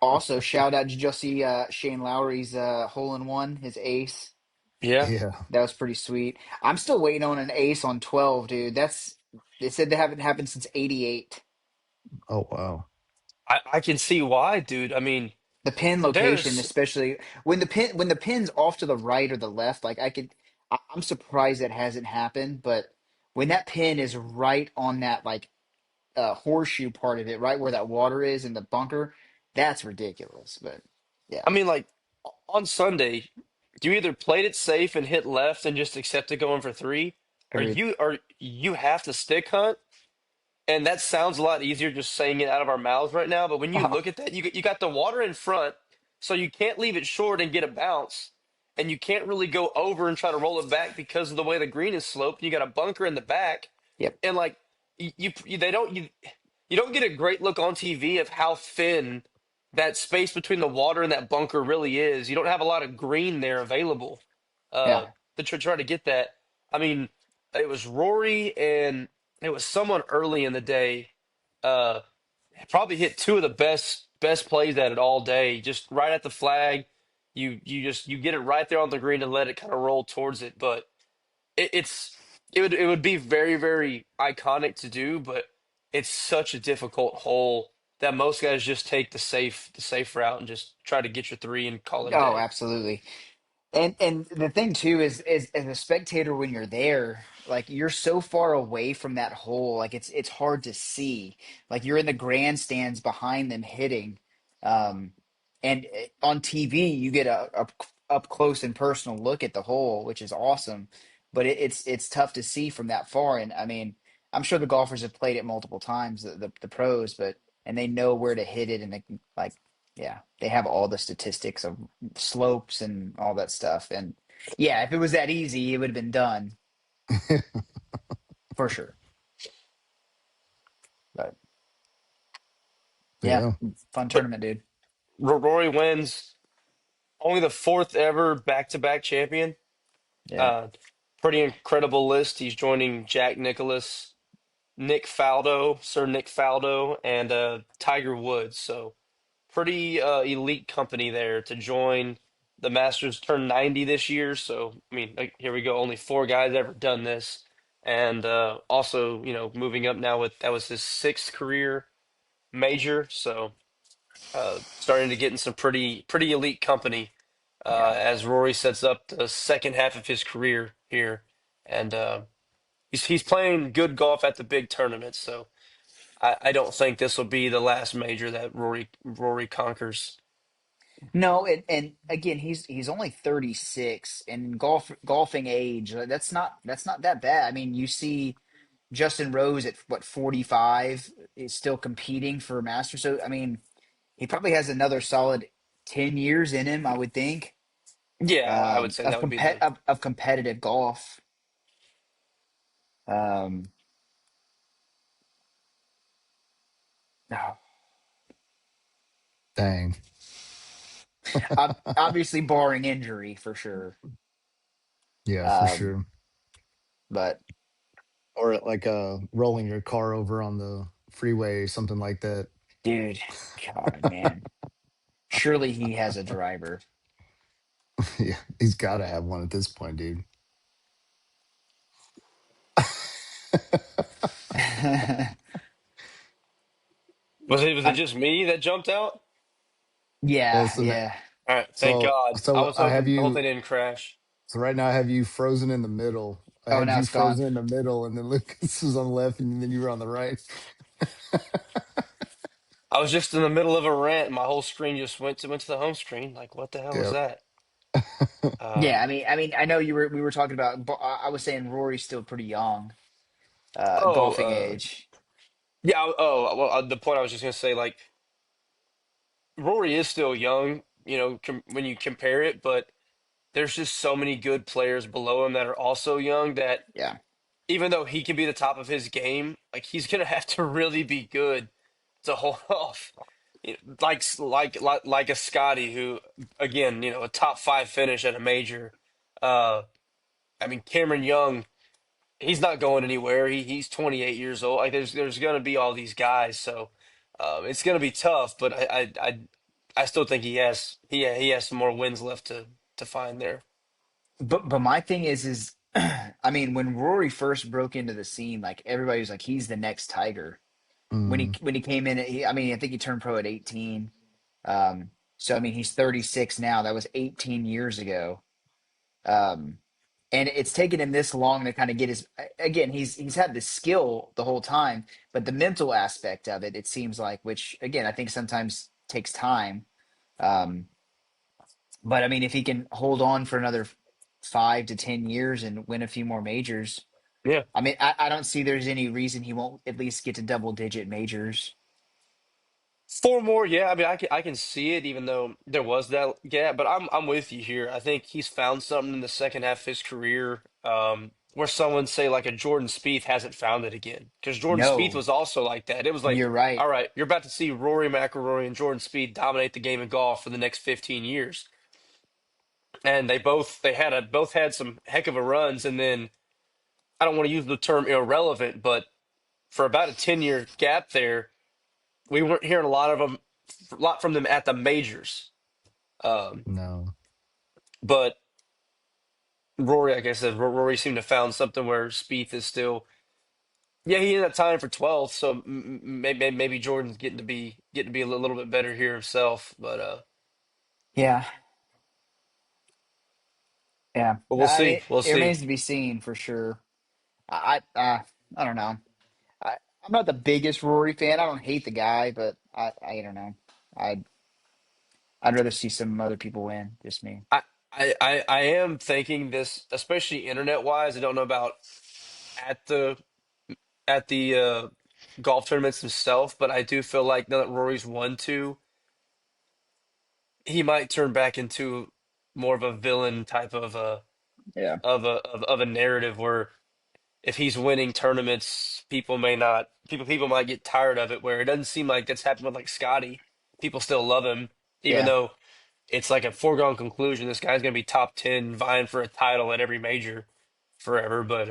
Also, shout out, did you see Shane Lowry's hole in one, his ace? Yeah. yeah. That was pretty sweet. I'm still waiting on an ace on 12, dude. They said they haven't happened since '88. Oh wow. I can see why, dude. I mean, The pin location, there's especially when the pin's off to the right or the left, like I'm surprised that hasn't happened. But when that pin is right on that like horseshoe part of it, right where that water is in the bunker, that's ridiculous. But I yeah, mean, like on Sunday, you either played it safe and hit left and just accepted going for three, agreed. or you have to stick hunt. And that sounds a lot easier just saying it out of our mouths right now. But when you look at that, you got the water in front, so you can't leave it short and get a bounce, and you can't really go over and try to roll it back because of the way the green is sloped. You got a bunker in the back, Yep. and like they don't you don't get a great look on TV of how thin that space between the water and that bunker really is. You don't have a lot of green there available Yeah. uh, to try to get that. I mean, it was Rory and it was someone early in the day. Uh, Probably hit two of the best plays at it all day. Just right at the flag, you get it right there on the green and let it kind of roll towards it. But it would be very iconic to do, but it's such a difficult hole that most guys just take the safe route and just try to get your three and call it a Oh, day. absolutely. And the thing too is as a spectator when you're there, like you're so far away from that hole, like it's hard to see. Like you're in the grandstands behind them hitting, and on TV you get a up close and personal look at the hole, which is awesome. But it's tough to see from that far. And I mean, I'm sure the golfers have played it multiple times, the pros, but and they know where to hit it, and they can like yeah, they have all the statistics of slopes and all that stuff. And yeah, if it was that easy, it would have been done for sure. But yeah, Yeah. fun But tournament, dude. Rory wins, only the fourth ever back-to-back champion. Yeah, Uh, Pretty incredible list. He's joining Jack Nicklaus, Nick Faldo, Sir Nick Faldo, and Tiger Woods. So pretty elite company there to join. The Masters turned 90 this year, so I mean, like, here we go. Only four guys ever done this, and also, moving up now with that was his sixth career major. So starting to get in some pretty elite company yeah. as Rory sets up the second half of his career here, and he's playing good golf at the big tournaments. So I don't think this will be the last major that Rory conquers. No, and again, he's only 36, and golfing age. That's not that bad. I mean, you see. Justin Rose at what 45 is still competing for a Masters. So I mean, he probably has another solid 10 years in him, I would think, Yeah, I would say that would be the. of competitive golf. Um, no, Dang. obviously barring injury for sure. Yeah, for Um, sure. but Or like rolling your car over on the freeway, something like that. dude, God, man, surely he has a driver. Yeah, he's got to have one at this point, dude. Was it I'm, just me that jumped out? Well, yeah, so yeah. All right, thank so God. I so was I have hoping. I hope they you. didn't crash. So right now I have you frozen in the middle. I Oh, had now you it's gone. frozen in the middle, and then Lucas was on the left, and then you were on the right. I was just in the middle of a rant, and my whole screen just went to the home screen. Like, what the hell was Yep. that? Yeah, Um, I know we were talking about. I was saying Rory's still pretty young, oh, golfing age. yeah. Oh, well, the point I was just gonna say, like, Rory is still young, when you compare it, but there's just so many good players below him that are also young that Yeah, even though he can be the top of his game, like he's gonna have to really be good to hold off. Like a Scotty who, again, a top five finish at a major. Uh, I mean, Cameron Young, he's not going anywhere. He's 28 years old. Like there's gonna be all these guys, so it's gonna be tough. But I still think he has some more wins left to find there. but my thing is, I mean, when Rory first broke into the scene, like everybody was like, he's the next Tiger. Mm, When he came in, I mean, I think he turned pro at 18. So I mean, he's 36 now. That was 18 years ago. Um, and it's taken him this long to kind of get his. Again, he's had the skill the whole time, but the mental aspect of it, it seems like, which again, I think sometimes takes time. Um, but I mean, if he can hold on for another 5 to 10 years and win a few more majors, Yeah. I mean, I don't see there's any reason he won't at least get to double digit majors. Four more, yeah. I mean, I can see it, even though there was that gap. But I'm with you here. I think he's found something in the second half of his career, where someone say like a Jordan Spieth hasn't found it again. Because Jordan Spieth No, was also like that. It was like, you're right. all right, you're about to see Rory McIlroy and Jordan Spieth dominate the game of golf for the next 15 years, and both had some heck of a runs, and then I don't want to use the term irrelevant, but for about a 10-year gap there, we weren't hearing a lot from them at the majors. Um, no. but Rory, like I said, Rory seemed to have found something where Spieth is still. Yeah, he ended up tying for 12th, so maybe Jordan's getting to be a little bit better here himself. Yeah, yeah. But we'll I see, mean, we'll it see. remains to be seen for sure. I don't know. I'm not the biggest Rory fan. I don't hate the guy, but I don't know. I'd I'd rather see some other people win. Just me. I am thinking this, especially internet wise. I don't know about at the golf tournaments themselves, but I do feel like now that Rory's won two, he might turn back into more of a villain type Yeah. of a narrative where if he's winning tournaments, people may not people might get tired of it. Where it doesn't seem like that's happened with like Scotty. People still love him, even Yeah. though it's like a foregone conclusion. This guy's gonna be top 10, vying for a title at every major forever. But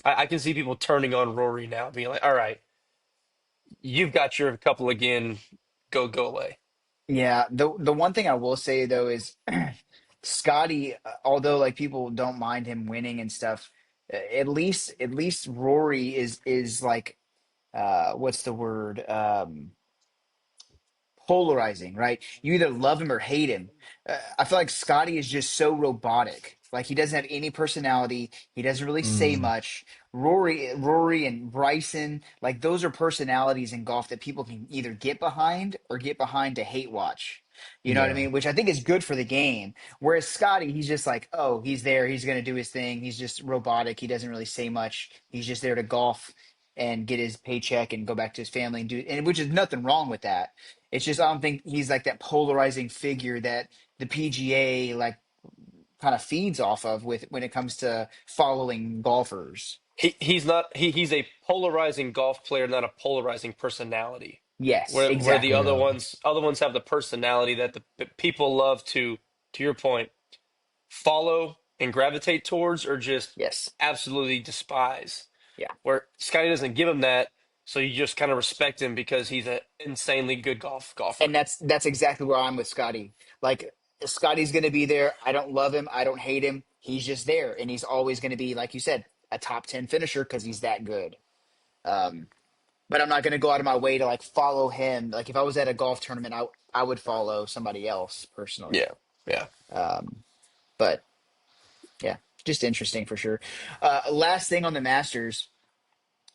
I can see people turning on Rory now, being like, "All right, you've got your couple again. Go away." Yeah. The one thing I will say though is Scotty, although like people don't mind him winning and stuff, at least Rory is like what's the word? Polarizing, right? You either love him or hate him. I feel like Scotty is just so robotic. Like he doesn't have any personality. He doesn't really say Mm, much. Rory and Bryson, like those are personalities in golf that people can either get behind or get behind to hate watch. You know what I Yeah. mean? Which I think is good for the game. Whereas Scotty, he's just like, oh, he's there. He's going to do his thing. He's just robotic. He doesn't really say much. He's just there to golf and get his paycheck and go back to his family and do, and which is nothing wrong with that. It's just, I don't think he's like that polarizing figure that the PGA like kind of feeds off of with when it comes to following golfers. He's not he's a polarizing golf player, not a polarizing personality. Yes, Where the exactly. Yeah. other ones have the personality that the people love to your point, follow and gravitate towards, or just Yes. absolutely despise. Yeah. Where Scotty doesn't give him that, so you just kind of respect him because he's an insanely good And golfer. that's exactly where I'm with Scotty. Like Scotty's going to be there. I don't love him. I don't hate him. He's just there, and he's always going to be, like you said, a top 10 finisher because he's that good. Um, but I'm not going to go out of my way to like follow him. Like if I was at a golf tournament, I would follow somebody else personally. Yeah, yeah. Um, but yeah, just interesting for sure. Last thing on the Masters.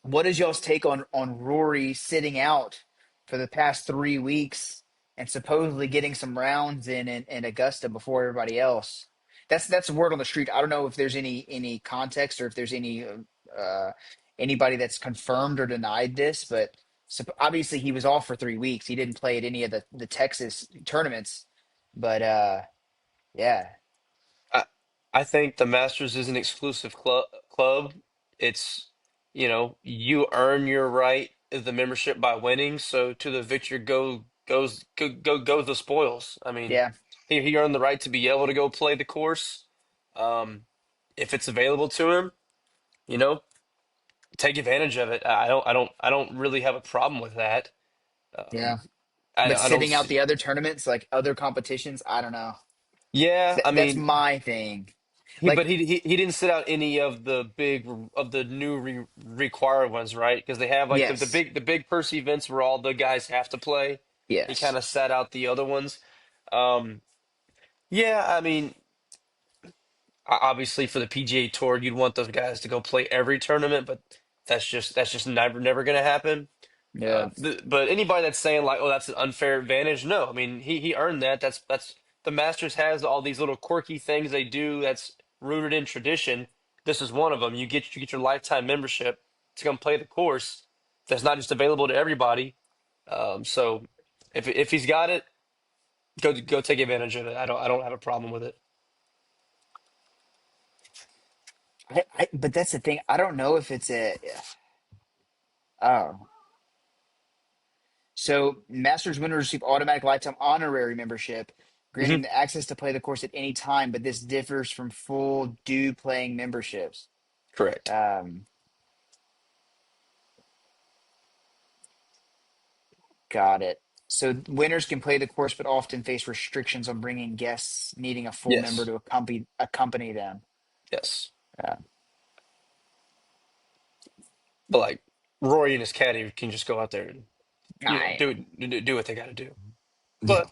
What is y'all's take on Rory sitting out for the past 3 weeks and supposedly getting some rounds in Augusta before everybody else? That's the word on the street. I don't know if there's any context or if there's uh, anybody that's confirmed or denied this, but obviously he was off for 3 weeks. He didn't play at any of the Texas tournaments, but yeah, I I think the Masters is an exclusive club. It's, you earn your right of the membership by winning. So to the victor goes the spoils. I mean, yeah, he earned the right to be able to go play the course. Um, if it's available to him, you know, take advantage of it. I don't really have a problem with that. yeah. Um, But I don't sitting out see. the other tournaments, like other competitions, I don't know. Yeah, I That's mean, my thing. but Like, he didn't sit out any of the new required ones, right? Because they have like yes, the big purse events where all the guys have to play. He kind yes, of sat out the other ones. Um, yeah, I mean, obviously for the PGA Tour, you'd want those guys to go play every tournament, but that's just never going to happen. yeah, But anybody that's saying like, "Oh, that's an unfair advantage," no. I mean, he earned that. That's the Masters has all these little quirky things they do that's rooted in tradition. This is one of them. You get your lifetime membership to come play the course. That's not just available to everybody. So if he's got it, go take advantage of it. I don't have a problem with it. but that's the thing. I don't know if it's a. Oh, so Masters winners receive automatic lifetime honorary membership, Hmm. granting the access to play the course at any time. But this differs from full due playing memberships. Correct. Um, got it. So winners can play the course, but often face restrictions on bringing guests needing a full member Yes. to accompany them. Yes. Uh, But like Rory and his caddy can just go out there and I do what they got to do. Yeah. But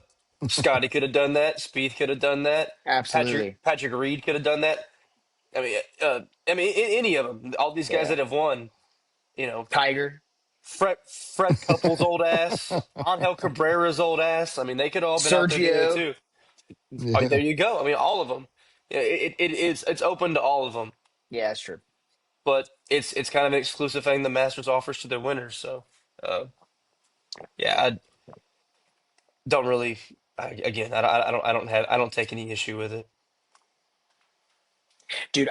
Scotty could have done that. Speed could have done that. absolutely Patrick Reed could have done that. I mean, any of them. All these guys yeah. that have won. You know, Tiger, Fred Couples' old ass, Angel Cabrera's old ass. I mean, they could all been out there doing it Sergio. too. Oh, there Yeah. you go. I mean, all of them. Yeah, it's open to all of them, Yeah, that's true. but it's kind of an exclusive thing the Masters offers to their winners. So, uh, yeah, I don't really. Again, I don't take any issue with it. Dude,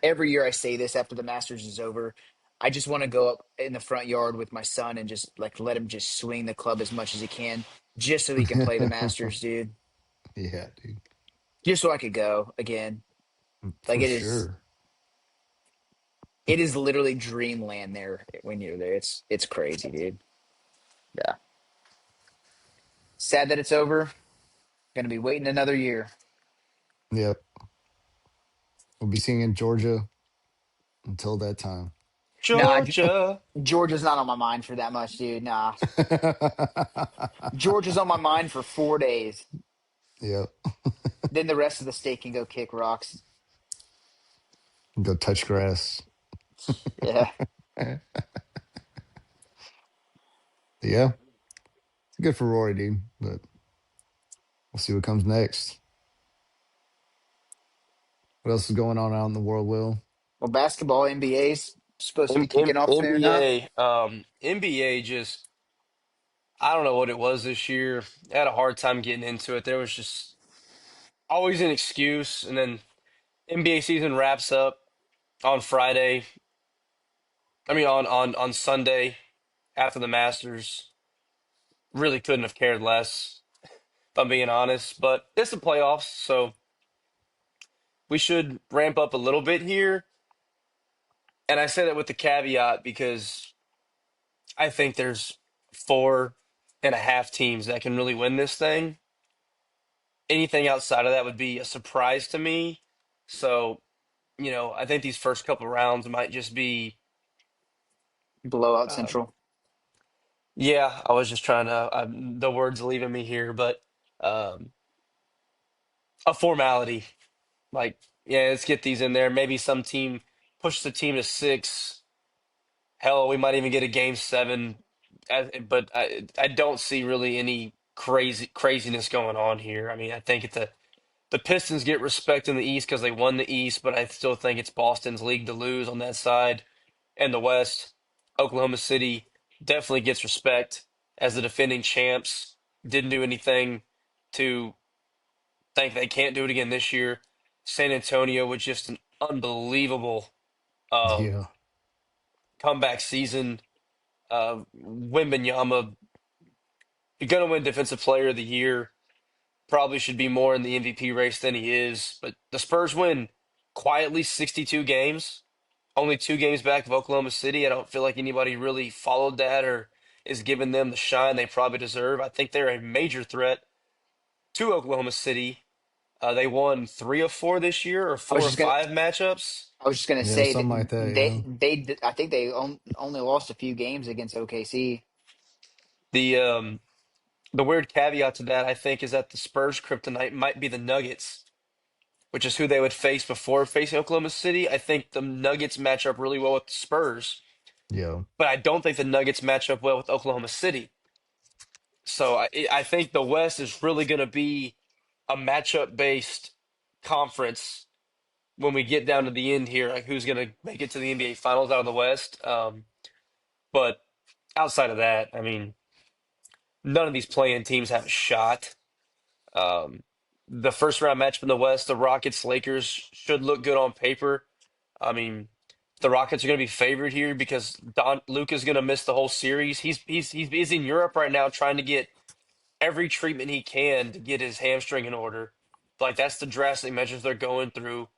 every year I say this after the Masters is over. I just want to go up in the front yard with my son and just like let him just swing the club as much as he can, just so he can play the Masters, dude. Yeah, dude. Just so I could go again. Like For sure. it is literally dreamland there when you're there. It's crazy, dude. Yeah. Sad that it's over. Gonna be waiting another year. Yep. We'll be singing Georgia until that time. Nah, Georgia. Georgia's not on my mind for that much, dude. Nah. Georgia's on my mind for 4 days. Yep. Then the rest of the state can go kick rocks. Go touch grass. Yeah. Yeah. Good for Rory, dude. But We'll see what comes next. What else is going on out in the world, Will? Well, basketball, NBA's supposed to be kicking off soon, huh? NBA just I don't know what it was this year. I had a hard time getting into it. There was just always an excuse, and then NBA season wraps up on Friday. I mean on Sunday after the Masters. Really couldn't have cared less, if I'm being honest. But it's the playoffs, so we should ramp up a little bit here. And I say that with the caveat because I think there's 4.5 teams that can really win this thing. Anything outside of that would be a surprise to me. So, I think these first couple rounds might just be, Blowout um, Central. yeah, I was just trying to, the words leaving me here, but um, a formality. Like, yeah, let's get these in there. Maybe some team push the team to six. Hell, we might even get a game seven. But I don't see really any craziness going on here. I mean, I think the Pistons get respect in the East because they won the East, but I still think it's Boston's league to lose on that side. And the West, Oklahoma City definitely gets respect as the defending champs. Didn't do anything to think they can't do it again this year. San Antonio with just an unbelievable uh, Yeah. comeback season. Wembanyama, you're going to win Defensive Player of the Year. Probably should be more in the MVP race than he is. But the Spurs win quietly 62 games, only 2 games back of Oklahoma City. I don't feel like anybody really followed that or is giving them the shine they probably deserve. I think they're a major threat to Oklahoma City. They won 3 of 4 this year, or I four was or just gonna, five matchups. I was just gonna Yeah, say that something like that, yeah. I think they only lost a few games against OKC. The um, the weird caveat to that, I think, is that the Spurs kryptonite might be the Nuggets, which is who they would face before facing Oklahoma City. I think the Nuggets match up really well with the Spurs, Yeah. but I don't think the Nuggets match up well with Oklahoma City. So I think the West is really going to be a matchup based conference when we get down to the end here, like who's going to make it to the NBA Finals out of the West. But outside of that, I mean, none of these playing teams have a shot. Um, the first round matchup in the West, the Rockets Lakers should look good on paper. I mean, the Rockets are going to be favored here because Don Luka's going to miss the whole series. He's in Europe right now trying to get every treatment he can to get his hamstring in order. Like that's the drastic measures they're going through.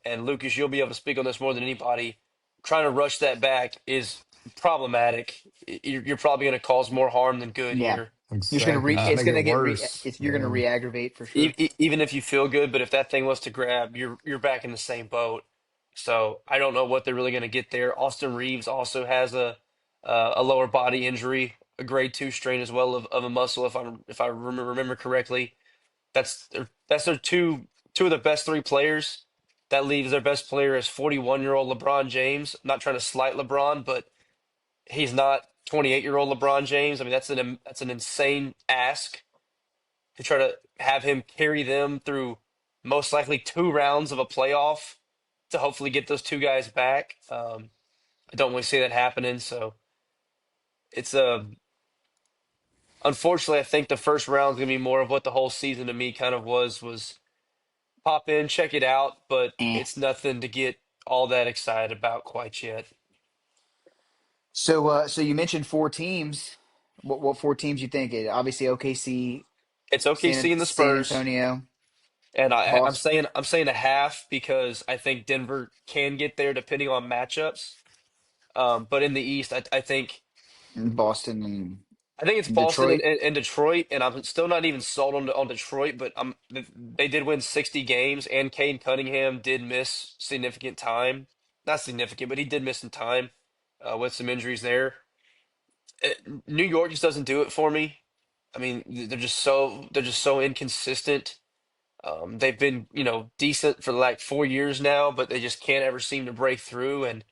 And Lucas, you'll be able to speak on this more than anybody. Trying to rush that back is problematic. You're probably going to cause more harm than good Yeah, here. you're just gonna Exactly. Just make it worse. you're gonna Yeah. re-aggravate for sure. Even if you feel good, but if that thing was to grab, you're back in the same boat. So I don't know what they're really going to get there. Austin Reeves also has a lower body injury, a grade 2 strain as well of a muscle, if I remember correctly. That's their two of the best three players. That leaves their best player as 41-year-old LeBron James. I'm not trying to slight LeBron, but he's not 28-year-old LeBron James. I mean, that's an insane ask to try to have him carry them through most likely 2 rounds of a playoff to hopefully get those two guys back. I don't really see that happening. So it's unfortunately, I think the first round is gonna be more of what the whole season to me kind of was pop in, check it out, but Eh. it's nothing to get all that excited about quite yet. So you mentioned 4 teams. What 4 teams you think? Obviously OKC, It's OKC and the San Spurs, Antonio, and I'm Boston, saying a half because I think Denver can get there depending on matchups. But in the East, Boston I think it's and Boston Detroit. and Detroit, and I'm still not even sold on Detroit. But they did win 60 games, and Cade Cunningham did miss significant time. Not significant, but he did miss some time with some injuries there. New York just doesn't do it for me. I mean, they're just so inconsistent. They've been decent for like 4 years now, but they just can't ever seem to break through. And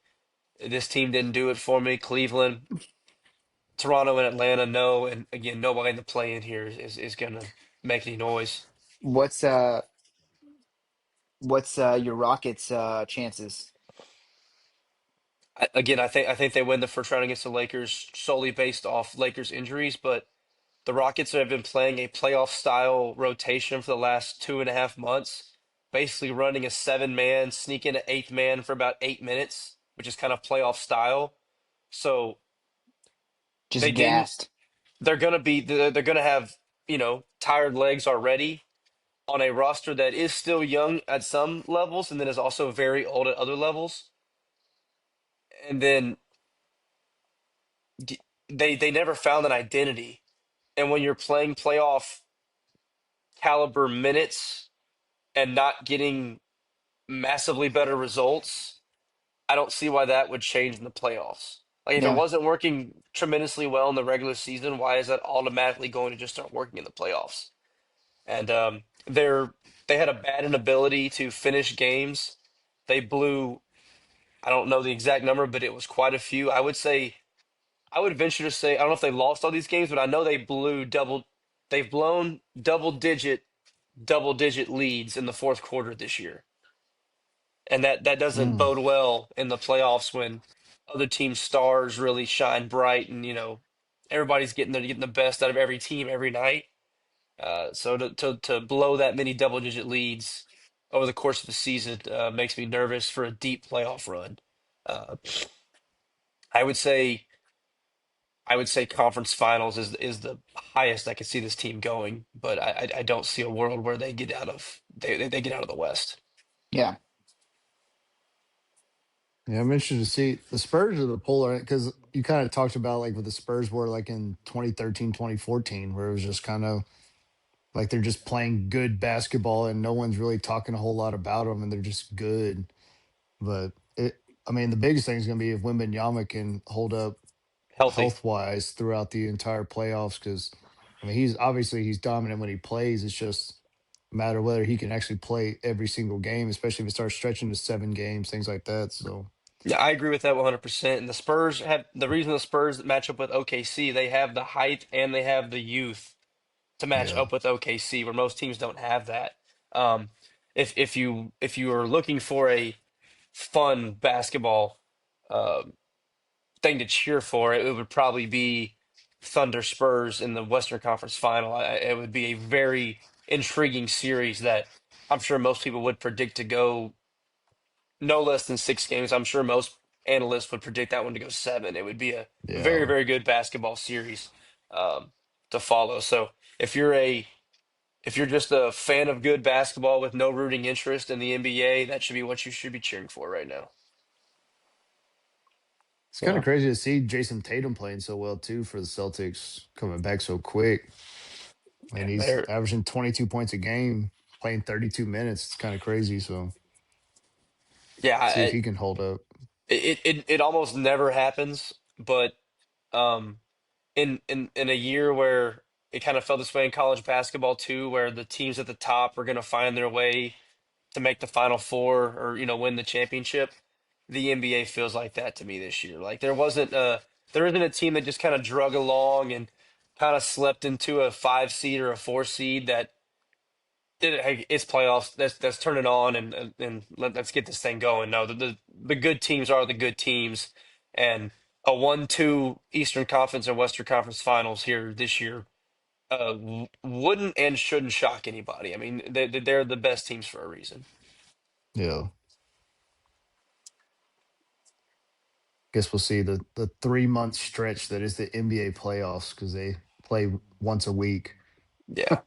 this team didn't do it for me. Cleveland, Toronto, and Atlanta, no. And again, nobody in the play in here is going to make any noise. What's your Rockets chances? Again, I think they win the first round against the Lakers solely based off Lakers injuries, but the Rockets have been playing a playoff style rotation for the last 2.5 months, basically running a 7 man, sneak in an eighth man for about 8 minutes, which is kind of playoff style. So they Just didn't. gassed. They're gonna have tired legs already on a roster that is still young at some levels and then is also very old at other levels. And then they never found an identity. And when you're playing playoff caliber minutes and not getting massively better results, I don't see why that would change in the playoffs. Like if it Yeah, wasn't working tremendously well in the regular season, why is that automatically going to just start working in the playoffs? And they had a bad inability to finish games. They blew, I don't know the exact number, but it was quite a few. I would venture to say I don't know if they lost all these games, but I know they've blown double digit leads in the fourth quarter this year. And that doesn't Mm. bode well in the playoffs when other teams' stars really shine bright and everybody's getting the best out of every team every night. So to blow that many double digit leads over the course of the season makes me nervous for a deep playoff run. Uh, I would say I would say conference finals is the highest I could see this team going, but I don't see a world where they get out of the West. yeah. Yeah, I'm interested to see the Spurs are the polar because you kind of talked about like what the Spurs were like in 2013, 2014, where it was just kind of like they're just playing good basketball and no one's really talking a whole lot about them and they're just good. But I mean, the biggest thing is going to be if Wembanyama can hold up Healthy. health wise throughout the entire playoffs. Because I mean, he's dominant when he plays. It's just a matter of whether he can actually play every single game, especially if it starts stretching to 7 games, things like that. So Yeah, I agree with that 100%. And the reason the Spurs match up with OKC, they have the height and they have the youth to match yeah, up with OKC, where most teams don't have that. Um, if you are looking for a fun basketball um thing to cheer for, it would probably be Thunder Spurs in the Western Conference Final. It would be a very intriguing series that I'm sure most people would predict to go no less than 6 games. I'm sure most analysts would predict that one to go 7. It would be a very, yeah. very good basketball series um, to follow. So if you're just a fan of good basketball with no rooting interest in the NBA, that should be what you should be cheering for right now. It's kind Yeah. of crazy to see Jason Tatum playing so well too for the Celtics coming back so quick. I mean, Yeah, he's averaging 22 points a game, playing 32 minutes. It's kind of crazy. So yeah. see if he can hold up. It almost never happens, but um, in a year where it kind of felt this way in college basketball too, where the teams at the top are going to find their way to make the Final Four or win the championship. The NBA feels like that to me this year. Like there isn't a team that just kind of drug along and kind of slept into a 5 seed or a 4 seed that hey, it's playoffs. Let's turn it on and let's get this thing going. No, the good teams are the good teams, and a 1-2 Eastern Conference and Western Conference Finals here this year wouldn't and shouldn't shock anybody. I mean, they're the best teams for a reason. Yeah. Guess we'll see the 3 month stretch that is the NBA playoffs because they play once a week. Yeah.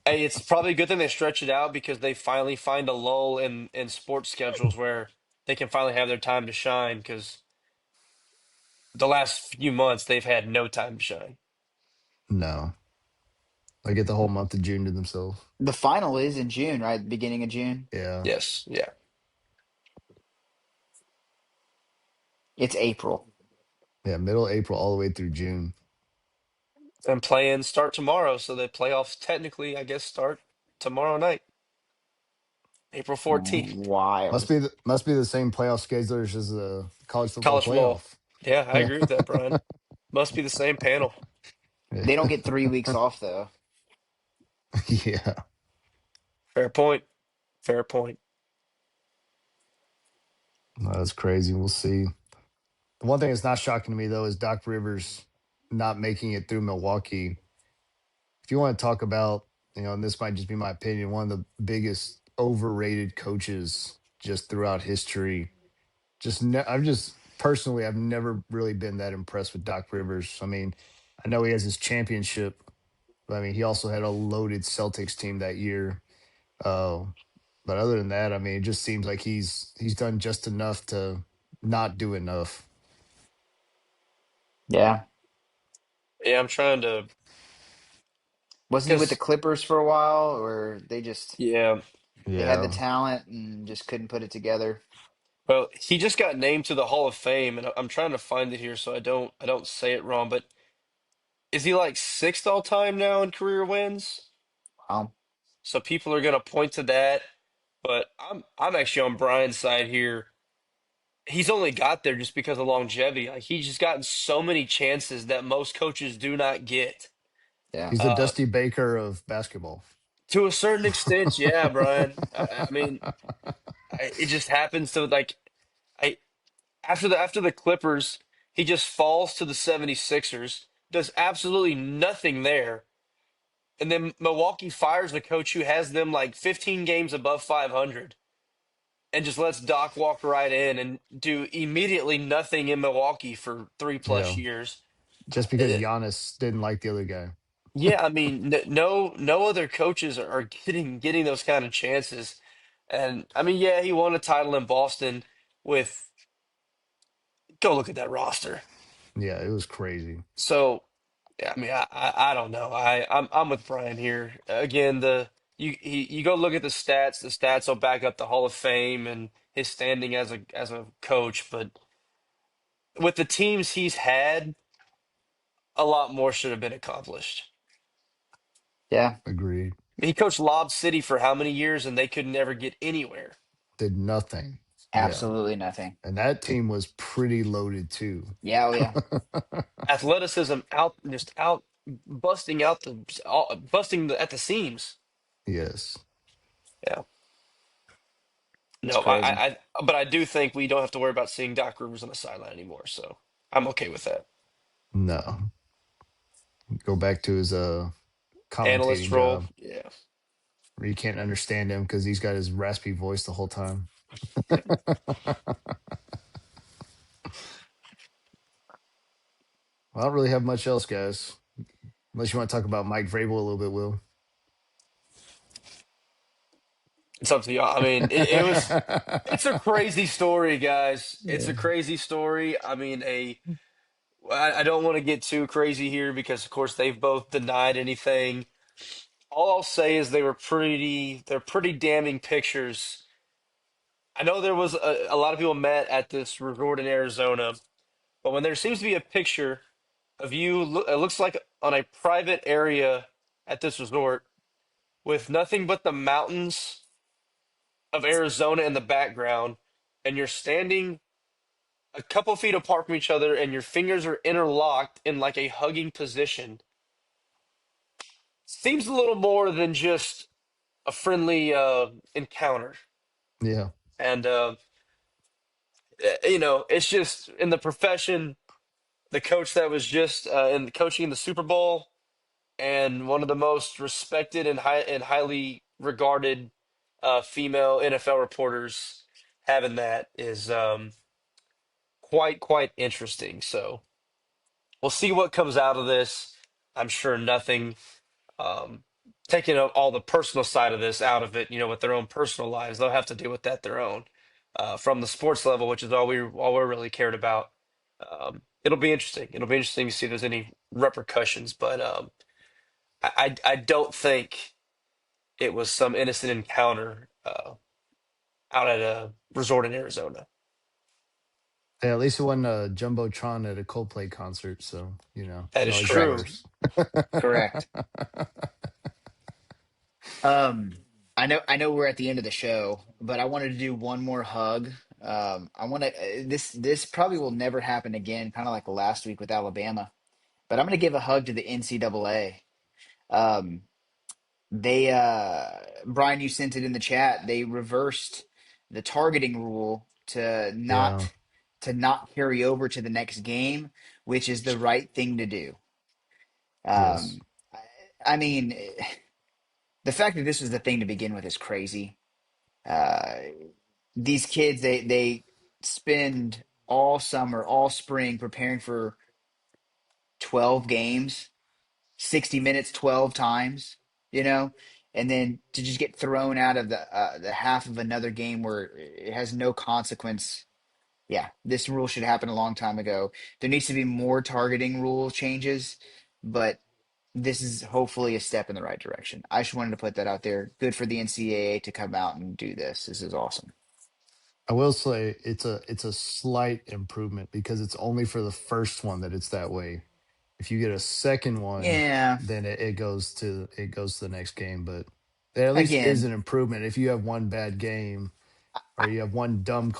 Hey, it's probably a good thing they stretch it out because they finally find a lull in sports schedules where they can finally have their time to shine because the last few months they've had no time to shine. No, they get the whole month of June to themselves. The final is in June, right? Beginning of June. Yeah, Yes, yeah. It's April. yeah, middle April all the way through June. And play-ins start tomorrow, so the playoffs technically, I guess, start tomorrow night, April 14th. Must Wild. be the same playoff schedulers as the college football College football. playoff. Yeah, I Yeah, agree with that, Brian. Must be the same panel. They don't yeah. get 3 weeks off though. Yeah, Fair point. Fair point. that's crazy. We'll see. The one thing that's not shocking to me though is Doc Rivers not making it through Milwaukee. If you want to talk about, and this might just be my opinion, one of the biggest overrated coaches just throughout history. I've just personally, I've never really been that impressed with Doc Rivers. I mean, I know he has his championship, but I mean, he also had a loaded Celtics team that year. Uh, but other than that, I mean, it just seems like he's done just enough to not do enough. Yeah. Yeah, I'm trying to, Wasn't he with the because, Clippers for a while, or yeah, they had the Yeah, talent and just couldn't put it together? well, he just got named to the Hall of Fame, and I'm trying to find it here so I don't say it wrong, but is he like sixth all time now in career wins? Wow. So people are gonna point to that, but I'm actually on Brian's side here. He's only got there just because of longevity. Like he's just gotten so many chances that most coaches do not get. Yeah. he's the Uh, Dusty Baker of basketball. to a certain extent, yeah, Brian. I mean, it just happens to like I after the Clippers, he just falls to the 76ers, does absolutely nothing there. And then Milwaukee fires the coach who has them like 15 games above 500 and just lets Doc walk right in and do immediately nothing in Milwaukee for three plus Yeah, years. just because Uh, Giannis didn't like the other guy. yeah, I mean, no other coaches are getting those kind of chances. And I mean, yeah, he won a title in Boston with go look at that roster. Yeah, it was crazy. So yeah, I mean, I don't know. I'm with Brian here. Again, you go look at the stats. The stats will back up the Hall of Fame and his standing as a coach. But with the teams he's had, a lot more should have been accomplished. Yeah. Agreed. He coached Lob City for how many years, and they could never get anywhere. Did nothing. Yeah. Absolutely nothing. And that team was pretty loaded too. Yeah. Oh, yeah. Athleticism out, just out, busting at the seams. Yes. Yeah. It's No, crazy. but I do think we don't have to worry about seeing Doc Rivers on the sideline anymore. So I'm okay with that. No. Go back to his Analyst commentating role, job yeah. where you can't understand him because he's got his raspy voice the whole time. I don't really have much else, guys. Unless you want to talk about Mike Vrabel a little bit, Will. It's up to y'all. I mean, it's a crazy story, guys. It's Yeah. a crazy story. I mean, I don't want to get too crazy here because, of course, they've both denied anything. All I'll say is they're pretty damning pictures. I know there was a lot of people met at this resort in Arizona, but when there seems to be a picture of you, it looks like on a private area at this resort with nothing but the mountains of Arizona in the background, and you're standing a couple feet apart from each other, and your fingers are interlocked in like a hugging position. Seems a little more than just a friendly encounter. Yeah. And it's just in the profession, the coach that was just in coaching in the Super Bowl, and one of the most respected and highly regarded female NFL reporters having that is quite interesting. So we'll see what comes out of this. I'm sure nothing. Um, taking all the personal side of this out of it, with their own personal lives, they'll have to deal with that their own. From the sports level, which is all we're really cared about. It'll be interesting. It'll be interesting to see if there's any repercussions, but I don't think it was some innocent encounter out at a resort in Arizona. Yeah, at least it wasn't a jumbotron at a Coldplay concert, so That can is always get true. Correct. worse. Correct. Um, I know we're at the end of the show, but I wanted to do one more hug. I want to this probably will never happen again, kind of like last week with Alabama. But I'm going to give a hug to the NCAA. Um, They Brian, you sent it in the chat. They reversed the targeting rule Yeah. to not carry over to the next game, which is the right thing to do. Yes. Um, I mean, the fact that this was the thing to begin with is crazy. Uh, these kids, they spend all summer, all spring preparing for 12 games, 60 minutes 12 times, you know, and then to just get thrown out of the half of another game where it has no consequence. Yeah, this rule should happen a long time ago. There needs to be more targeting rule changes, but this is hopefully a step in the right direction. I just wanted to put that out there. Good for the NCAA to come out and do this. This is awesome. I will say it's a slight improvement because it's only for the first one that it's that way. If you get a second one, Yeah, then it goes to the next game. But there at least is again, an improvement. If you have one bad game or you have one dumb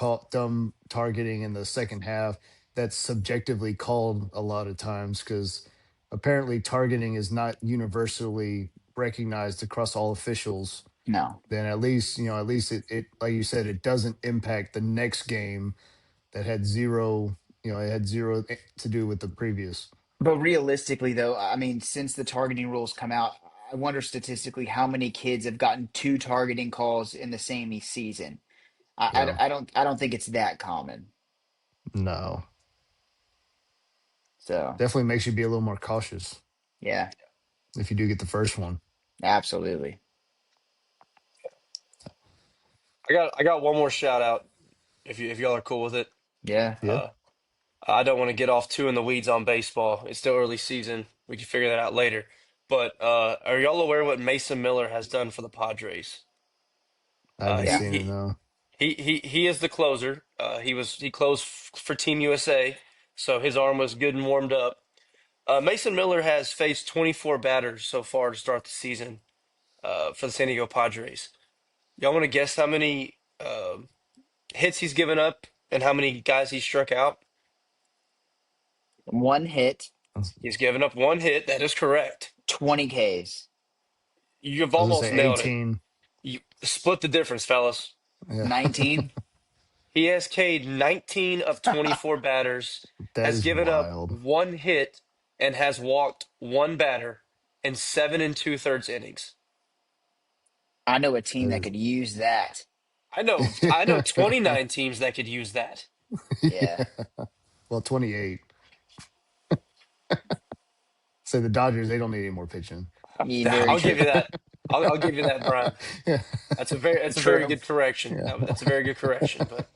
targeting in the second half, that's subjectively called a lot of times because apparently targeting is not universally recognized across all officials. no. Then at least at least it like you said, it doesn't impact the next game that had zero, it had zero to do with the previous. But realistically, though, I mean, since the targeting rules come out, I wonder statistically how many kids have gotten two targeting calls in the same season. Yeah. I don't think it's that common. No. So Definitely makes you be a little more cautious yeah, if you do get the first one. absolutely. I got one more shout out if y'all are cool with it. Yeah. Yeah. Uh, I don't want to get off too in the weeds on baseball. It's still early season. We can figure that out later. But are y'all aware what Mason Miller has done for the Padres? I Uh, haven't he Yeah. seen it he though. he is the closer. He closed for Team USA, so his arm was good and warmed up. Mason Miller has faced 24 batters so far to start the season for the San Diego Padres. Y'all want to guess how many hits he's given up and how many guys he struck out? One hit, I was He's given up one hit. That is correct. 20 Ks, You've I was gonna almost say nailed it. 18. You split the difference, fellas. Yeah. 19. He has K'd 19 of 24 batters, That has is given up wild. one hit, and has walked one batter in 7 and 2/3 innings. I know a team That that is could use that. I know 29 teams that could use that. Yeah. yeah. Well, 28. Say the Dodgers, they don't need any more pitching. Very I'll give true. you that. I'll give you that, Brian. yeah. That's a very True. good correction. Yeah. That's a very good correction. But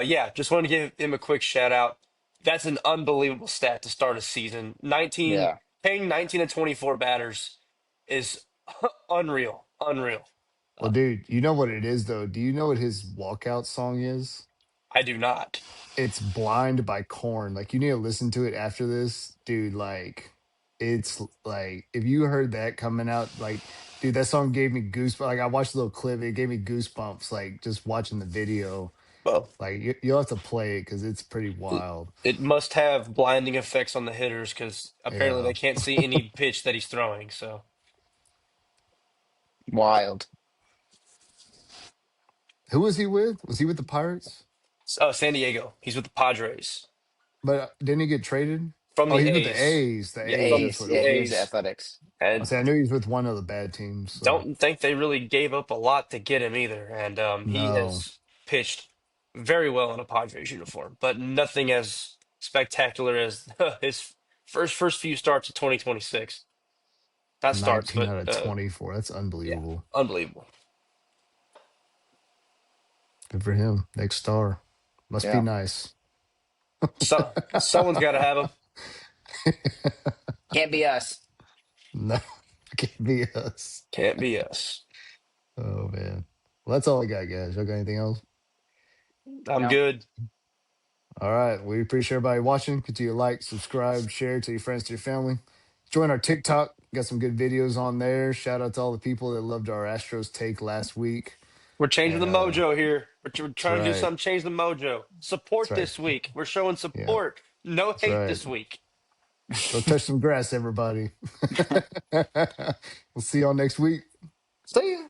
yeah, just wanted to give him a quick shout out. That's an unbelievable stat to start a season. 19 Yeah. paying 19 and 24 batters is unreal. Unreal. Well, dude, you know what it is though? Do you know what his walkout song is? I do not. It's Blind by Corn. Like you need to listen to it after this, dude. Like it's like if you heard that coming out, like dude, that song gave me goosebumps. Like I watched a little clip, it gave me goosebumps. Like just watching the video. Well, Like you'll have to play it because it's pretty it, wild. it must have blinding effects on the hitters because apparently Yeah. they can't see any pitch that he's throwing. So, Wild. Who was he with? Was he with the Pirates? San Diego, he's with the Padres But didn't he get traded? from Oh, the he's with the A's. A's. The Yeah, A's. from That's A's. what it the Yeah, he was was. the A's. Athletics. I And say I knew he was with one of the bad teams. So don't think they really gave up a lot to get him either. And he no, has pitched very well in a Padres uniform, but nothing as spectacular as his first few starts of 2026. Not starts, 19 but out of 24. That's yeah, unbelievable. unbelievable. Good for him. Next star. Must be Yeah. nice. So someone's got to have him. Can't be us. No, can't be us. Can't be us. Oh man. Well, that's all I got, guys. Y'all got anything else? I'm No. good. All right. We appreciate everybody watching. Continue to like, subscribe, share to your friends, to your family. Join our TikTok. Got some good videos on there. Shout out to all the people that loved our Astros take last week. We're changing the And mojo here. We're that's trying to do right. something, change the mojo. That's Support right. this week. We're showing Yeah, support. No that's hate right. this week. Go touch some grass, everybody. We'll see y'all next week. See ya.